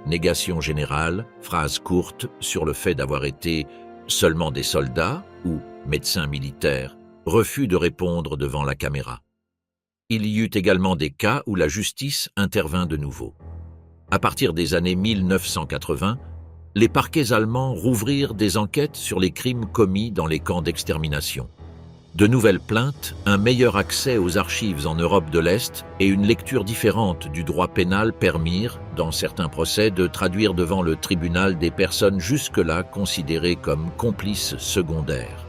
Négation générale, phrases courtes sur le fait d'avoir été seulement des soldats ou médecins militaires, refus de répondre devant la caméra. Il y eut également des cas où la justice intervint de nouveau. À partir des années 1980, les parquets allemands rouvrirent des enquêtes sur les crimes commis dans les camps d'extermination. De nouvelles plaintes, un meilleur accès aux archives en Europe de l'Est et une lecture différente du droit pénal permirent, dans certains procès, de traduire devant le tribunal des personnes jusque-là considérées comme complices secondaires.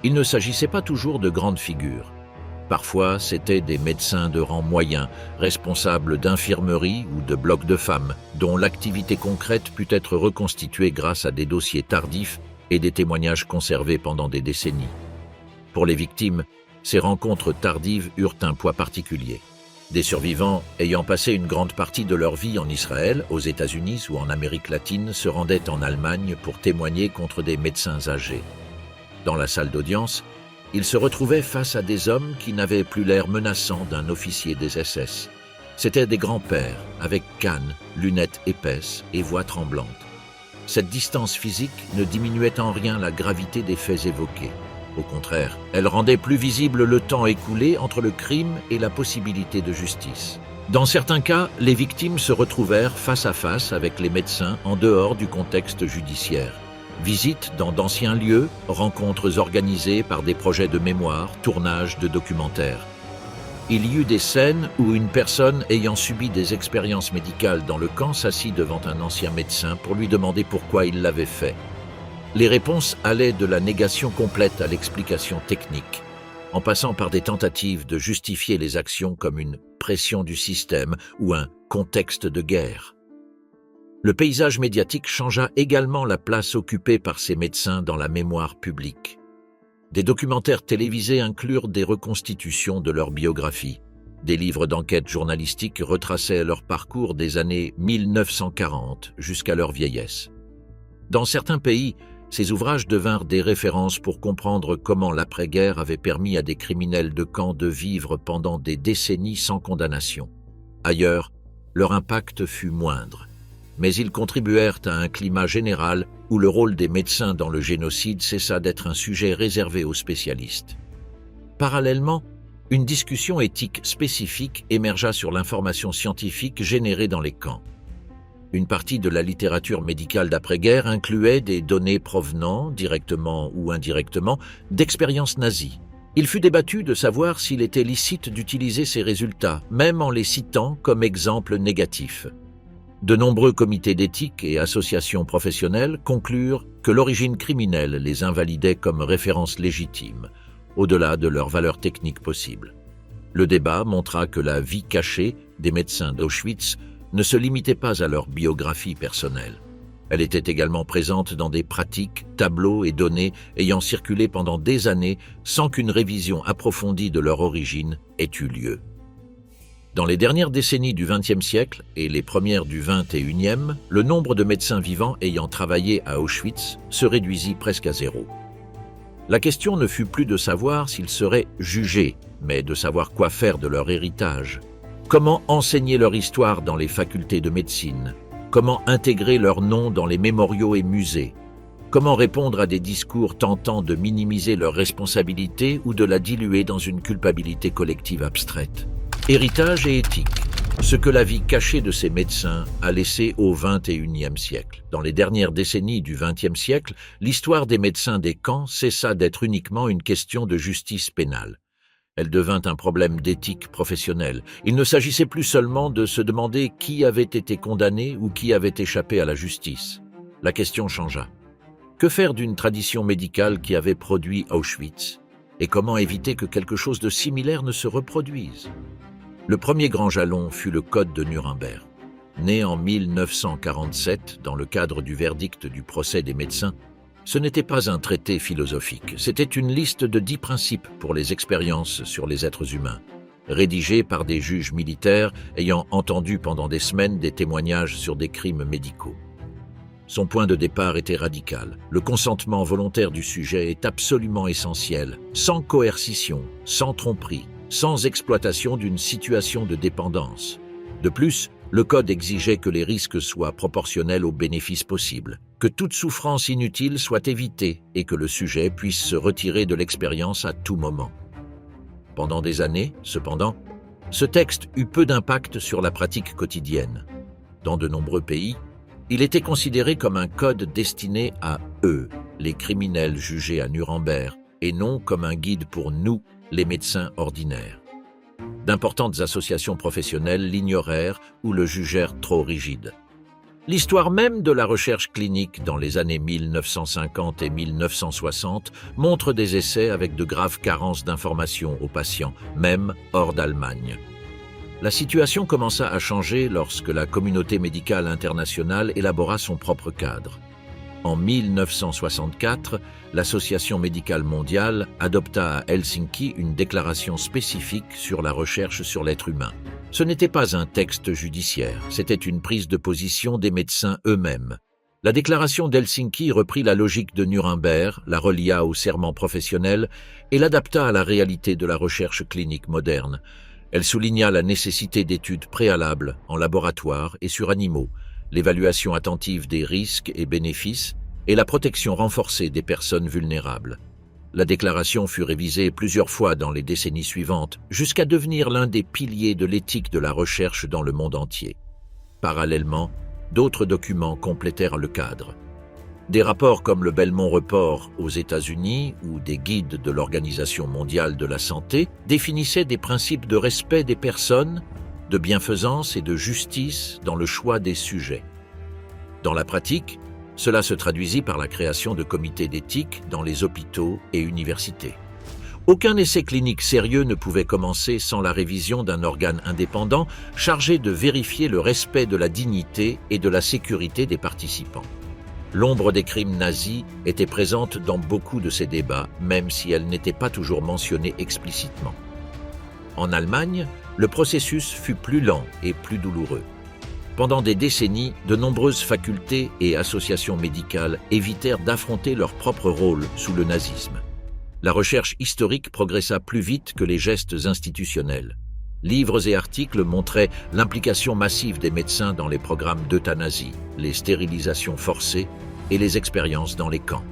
Il ne s'agissait pas toujours de grandes figures. Parfois, c'étaient des médecins de rang moyen, responsables d'infirmeries ou de blocs de femmes, dont l'activité concrète put être reconstituée grâce à des dossiers tardifs et des témoignages conservés pendant des décennies. Pour les victimes, ces rencontres tardives eurent un poids particulier. Des survivants ayant passé une grande partie de leur vie en Israël, aux États-Unis ou en Amérique latine se rendaient en Allemagne pour témoigner contre des médecins âgés. Dans la salle d'audience, ils se retrouvaient face à des hommes qui n'avaient plus l'air menaçant d'un officier des SS. C'étaient des grands-pères, avec cannes, lunettes épaisses et voix tremblantes. Cette distance physique ne diminuait en rien la gravité des faits évoqués. Au contraire, elle rendait plus visible le temps écoulé entre le crime et la possibilité de justice. Dans certains cas, les victimes se retrouvèrent face à face avec les médecins en dehors du contexte judiciaire. Visites dans d'anciens lieux, rencontres organisées par des projets de mémoire, tournages de documentaires. Il y eut des scènes où une personne ayant subi des expériences médicales dans le camp s'assit devant un ancien médecin pour lui demander pourquoi il l'avait fait. Les réponses allaient de la négation complète à l'explication technique, en passant par des tentatives de justifier les actions comme une pression du système ou un contexte de guerre. Le paysage médiatique changea également la place occupée par ces médecins dans la mémoire publique. Des documentaires télévisés inclurent des reconstitutions de leur biographie. Des livres d'enquête journalistique retraçaient leur parcours des années 1940 jusqu'à leur vieillesse. Dans certains pays, ces ouvrages devinrent des références pour comprendre comment l'après-guerre avait permis à des criminels de camp de vivre pendant des décennies sans condamnation. Ailleurs, leur impact fut moindre, mais ils contribuèrent à un climat général où le rôle des médecins dans le génocide cessa d'être un sujet réservé aux spécialistes. Parallèlement, une discussion éthique spécifique émergea sur l'information scientifique générée dans les camps. Une partie de la littérature médicale d'après-guerre incluait des données provenant, directement ou indirectement, d'expériences nazies. Il fut débattu de savoir s'il était licite d'utiliser ces résultats, même en les citant comme exemples négatifs. De nombreux comités d'éthique et associations professionnelles conclurent que l'origine criminelle les invalidait comme référence légitime, au-delà de leur valeur technique possible. Le débat montra que la vie cachée des médecins d'Auschwitz ne se limitait pas à leur biographie personnelle. Elle était également présente dans des pratiques, tableaux et données ayant circulé pendant des années sans qu'une révision approfondie de leur origine ait eu lieu. Dans les dernières décennies du XXe siècle et les premières du XXIe, le nombre de médecins vivants ayant travaillé à Auschwitz se réduisit presque à zéro. La question ne fut plus de savoir s'ils seraient jugés, mais de savoir quoi faire de leur héritage. Comment enseigner leur histoire dans les facultés de médecine? Comment intégrer leur nom dans les mémoriaux et musées? Comment répondre à des discours tentant de minimiser leur responsabilité ou de la diluer dans une culpabilité collective abstraite? Héritage et éthique. Ce que la vie cachée de ces médecins a laissé au XXIe siècle. Dans les dernières décennies du XXe siècle, l'histoire des médecins des camps cessa d'être uniquement une question de justice pénale. Elle devint un problème d'éthique professionnelle. Il ne s'agissait plus seulement de se demander qui avait été condamné ou qui avait échappé à la justice. La question changea. Que faire d'une tradition médicale qui avait produit Auschwitz? Et comment éviter que quelque chose de similaire ne se reproduise? Le premier grand jalon fut le Code de Nuremberg. Né en 1947 dans le cadre du verdict du procès des médecins, ce n'était pas un traité philosophique, c'était une liste de 10 principes pour les expériences sur les êtres humains, rédigée par des juges militaires ayant entendu pendant des semaines des témoignages sur des crimes médicaux. Son point de départ était radical. Le consentement volontaire du sujet est absolument essentiel, sans coercition, sans tromperie, sans exploitation d'une situation de dépendance. De plus, le Code exigeait que les risques soient proportionnels aux bénéfices possibles, que toute souffrance inutile soit évitée et que le sujet puisse se retirer de l'expérience à tout moment. Pendant des années, cependant, ce texte eut peu d'impact sur la pratique quotidienne. Dans de nombreux pays, il était considéré comme un code destiné à eux, les criminels jugés à Nuremberg, et non comme un guide pour nous, les médecins ordinaires. D'importantes associations professionnelles l'ignorèrent ou le jugèrent trop rigide. L'histoire même de la recherche clinique dans les années 1950 et 1960 montre des essais avec de graves carences d'informations aux patients, même hors d'Allemagne. La situation commença à changer lorsque la communauté médicale internationale élabora son propre cadre. En 1964, l'Association médicale mondiale adopta à Helsinki une déclaration spécifique sur la recherche sur l'être humain. Ce n'était pas un texte judiciaire, c'était une prise de position des médecins eux-mêmes. La déclaration d'Helsinki reprit la logique de Nuremberg, la relia au serment professionnel et l'adapta à la réalité de la recherche clinique moderne. Elle souligna la nécessité d'études préalables en laboratoire et sur animaux, l'évaluation attentive des risques et bénéfices et la protection renforcée des personnes vulnérables. La déclaration fut révisée plusieurs fois dans les décennies suivantes, jusqu'à devenir l'un des piliers de l'éthique de la recherche dans le monde entier. Parallèlement, d'autres documents complétèrent le cadre. Des rapports comme le Belmont Report aux États-Unis ou des guides de l'Organisation mondiale de la santé définissaient des principes de respect des personnes, de bienfaisance et de justice dans le choix des sujets. Dans la pratique, cela se traduisit par la création de comités d'éthique dans les hôpitaux et universités. Aucun essai clinique sérieux ne pouvait commencer sans la révision d'un organe indépendant chargé de vérifier le respect de la dignité et de la sécurité des participants. L'ombre des crimes nazis était présente dans beaucoup de ces débats, même si elle n'était pas toujours mentionnée explicitement. En Allemagne, le processus fut plus lent et plus douloureux. Pendant des décennies, de nombreuses facultés et associations médicales évitèrent d'affronter leur propre rôle sous le nazisme. La recherche historique progressa plus vite que les gestes institutionnels. Livres et articles montraient l'implication massive des médecins dans les programmes d'euthanasie, les stérilisations forcées et les expériences dans les camps.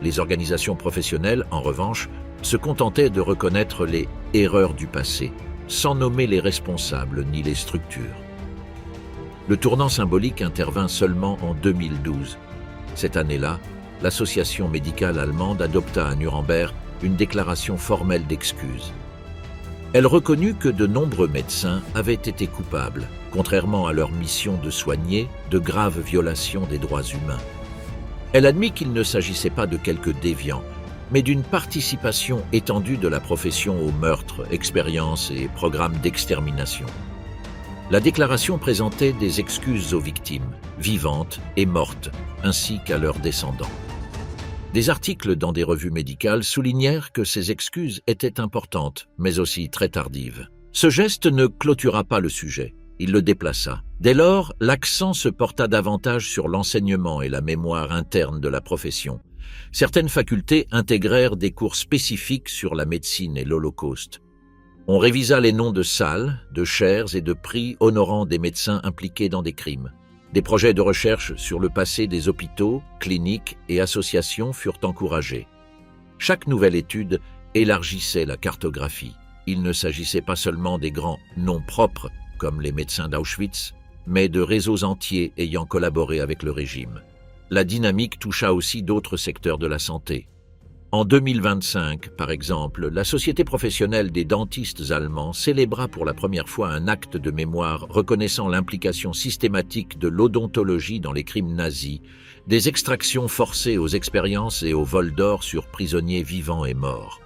Les organisations professionnelles, en revanche, se contentaient de reconnaître les « erreurs du passé », sans nommer les responsables ni les structures. Le tournant symbolique intervint seulement en 2012. Cette année-là, l'Association médicale allemande adopta à Nuremberg une déclaration formelle d'excuses. Elle reconnut que de nombreux médecins avaient été coupables, contrairement à leur mission de soigner, de graves violations des droits humains. Elle admit qu'il ne s'agissait pas de quelques déviants, mais d'une participation étendue de la profession aux meurtres, expériences et programmes d'extermination. La déclaration présentait des excuses aux victimes, vivantes et mortes, ainsi qu'à leurs descendants. Des articles dans des revues médicales soulignèrent que ces excuses étaient importantes, mais aussi très tardives. Ce geste ne clôtura pas le sujet, il le déplaça. Dès lors, l'accent se porta davantage sur l'enseignement et la mémoire interne de la profession. Certaines facultés intégrèrent des cours spécifiques sur la médecine et l'Holocauste. On révisa les noms de salles, de chaires et de prix honorant des médecins impliqués dans des crimes. Des projets de recherche sur le passé des hôpitaux, cliniques et associations furent encouragés. Chaque nouvelle étude élargissait la cartographie. Il ne s'agissait pas seulement des grands noms propres, comme les médecins d'Auschwitz, mais de réseaux entiers ayant collaboré avec le régime. La dynamique toucha aussi d'autres secteurs de la santé. En 2025, par exemple, la Société professionnelle des dentistes allemands célébra pour la première fois un acte de mémoire reconnaissant l'implication systématique de l'odontologie dans les crimes nazis, des extractions forcées aux expériences et aux vols d'or sur prisonniers vivants et morts.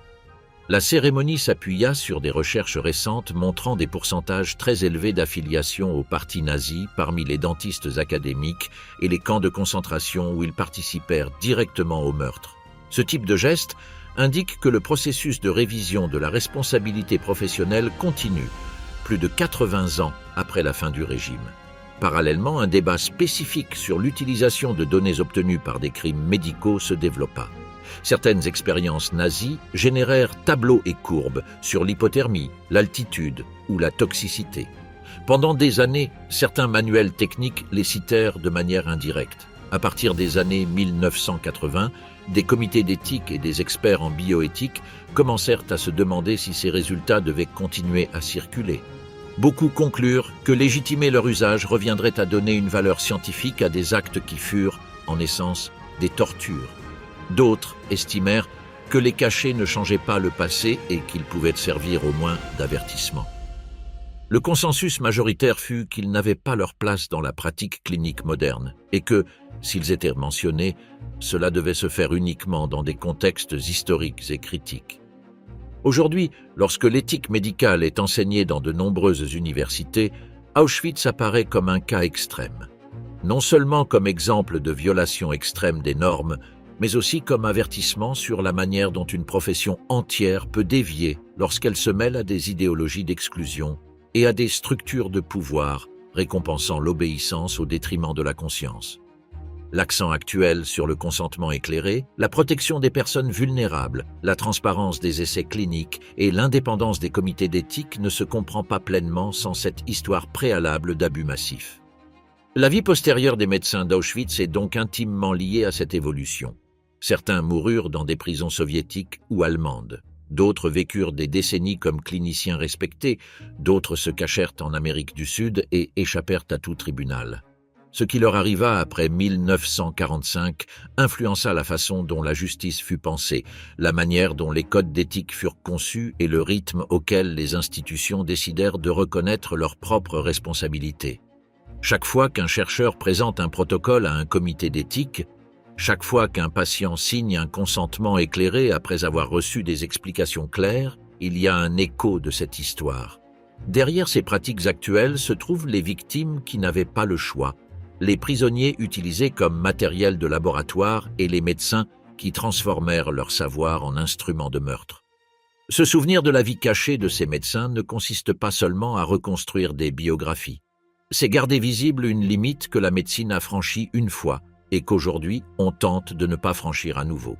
La cérémonie s'appuya sur des recherches récentes montrant des pourcentages très élevés d'affiliation au parti nazi parmi les dentistes académiques et les camps de concentration où ils participèrent directement au meurtre. Ce type de geste indique que le processus de révision de la responsabilité professionnelle continue, plus de 80 ans après la fin du régime. Parallèlement, un débat spécifique sur l'utilisation de données obtenues par des crimes médicaux se développa. Certaines expériences nazies générèrent tableaux et courbes sur l'hypothermie, l'altitude ou la toxicité. Pendant des années, certains manuels techniques les citèrent de manière indirecte. À partir des années 1980, des comités d'éthique et des experts en bioéthique commencèrent à se demander si ces résultats devaient continuer à circuler. Beaucoup conclurent que légitimer leur usage reviendrait à donner une valeur scientifique à des actes qui furent, en essence, des tortures. D'autres estimèrent que les cachets ne changeaient pas le passé et qu'ils pouvaient servir au moins d'avertissement. Le consensus majoritaire fut qu'ils n'avaient pas leur place dans la pratique clinique moderne et que, s'ils étaient mentionnés, cela devait se faire uniquement dans des contextes historiques et critiques. Aujourd'hui, lorsque l'éthique médicale est enseignée dans de nombreuses universités, Auschwitz apparaît comme un cas extrême. Non seulement comme exemple de violation extrême des normes, mais aussi comme avertissement sur la manière dont une profession entière peut dévier lorsqu'elle se mêle à des idéologies d'exclusion et à des structures de pouvoir récompensant l'obéissance au détriment de la conscience. L'accent actuel sur le consentement éclairé, la protection des personnes vulnérables, la transparence des essais cliniques et l'indépendance des comités d'éthique ne se comprend pas pleinement sans cette histoire préalable d'abus massifs. La vie postérieure des médecins d'Auschwitz est donc intimement liée à cette évolution. Certains moururent dans des prisons soviétiques ou allemandes. D'autres vécurent des décennies comme cliniciens respectés, d'autres se cachèrent en Amérique du Sud et échappèrent à tout tribunal. Ce qui leur arriva après 1945 influença la façon dont la justice fut pensée, la manière dont les codes d'éthique furent conçus et le rythme auquel les institutions décidèrent de reconnaître leurs propres responsabilités. Chaque fois qu'un chercheur présente un protocole à un comité d'éthique, chaque fois qu'un patient signe un consentement éclairé après avoir reçu des explications claires, il y a un écho de cette histoire. Derrière ces pratiques actuelles se trouvent les victimes qui n'avaient pas le choix, les prisonniers utilisés comme matériel de laboratoire et les médecins qui transformèrent leur savoir en instrument de meurtre. Se souvenir de la vie cachée de ces médecins ne consiste pas seulement à reconstruire des biographies. C'est garder visible une limite que la médecine a franchie une fois et qu'aujourd'hui on tente de ne pas franchir à nouveau.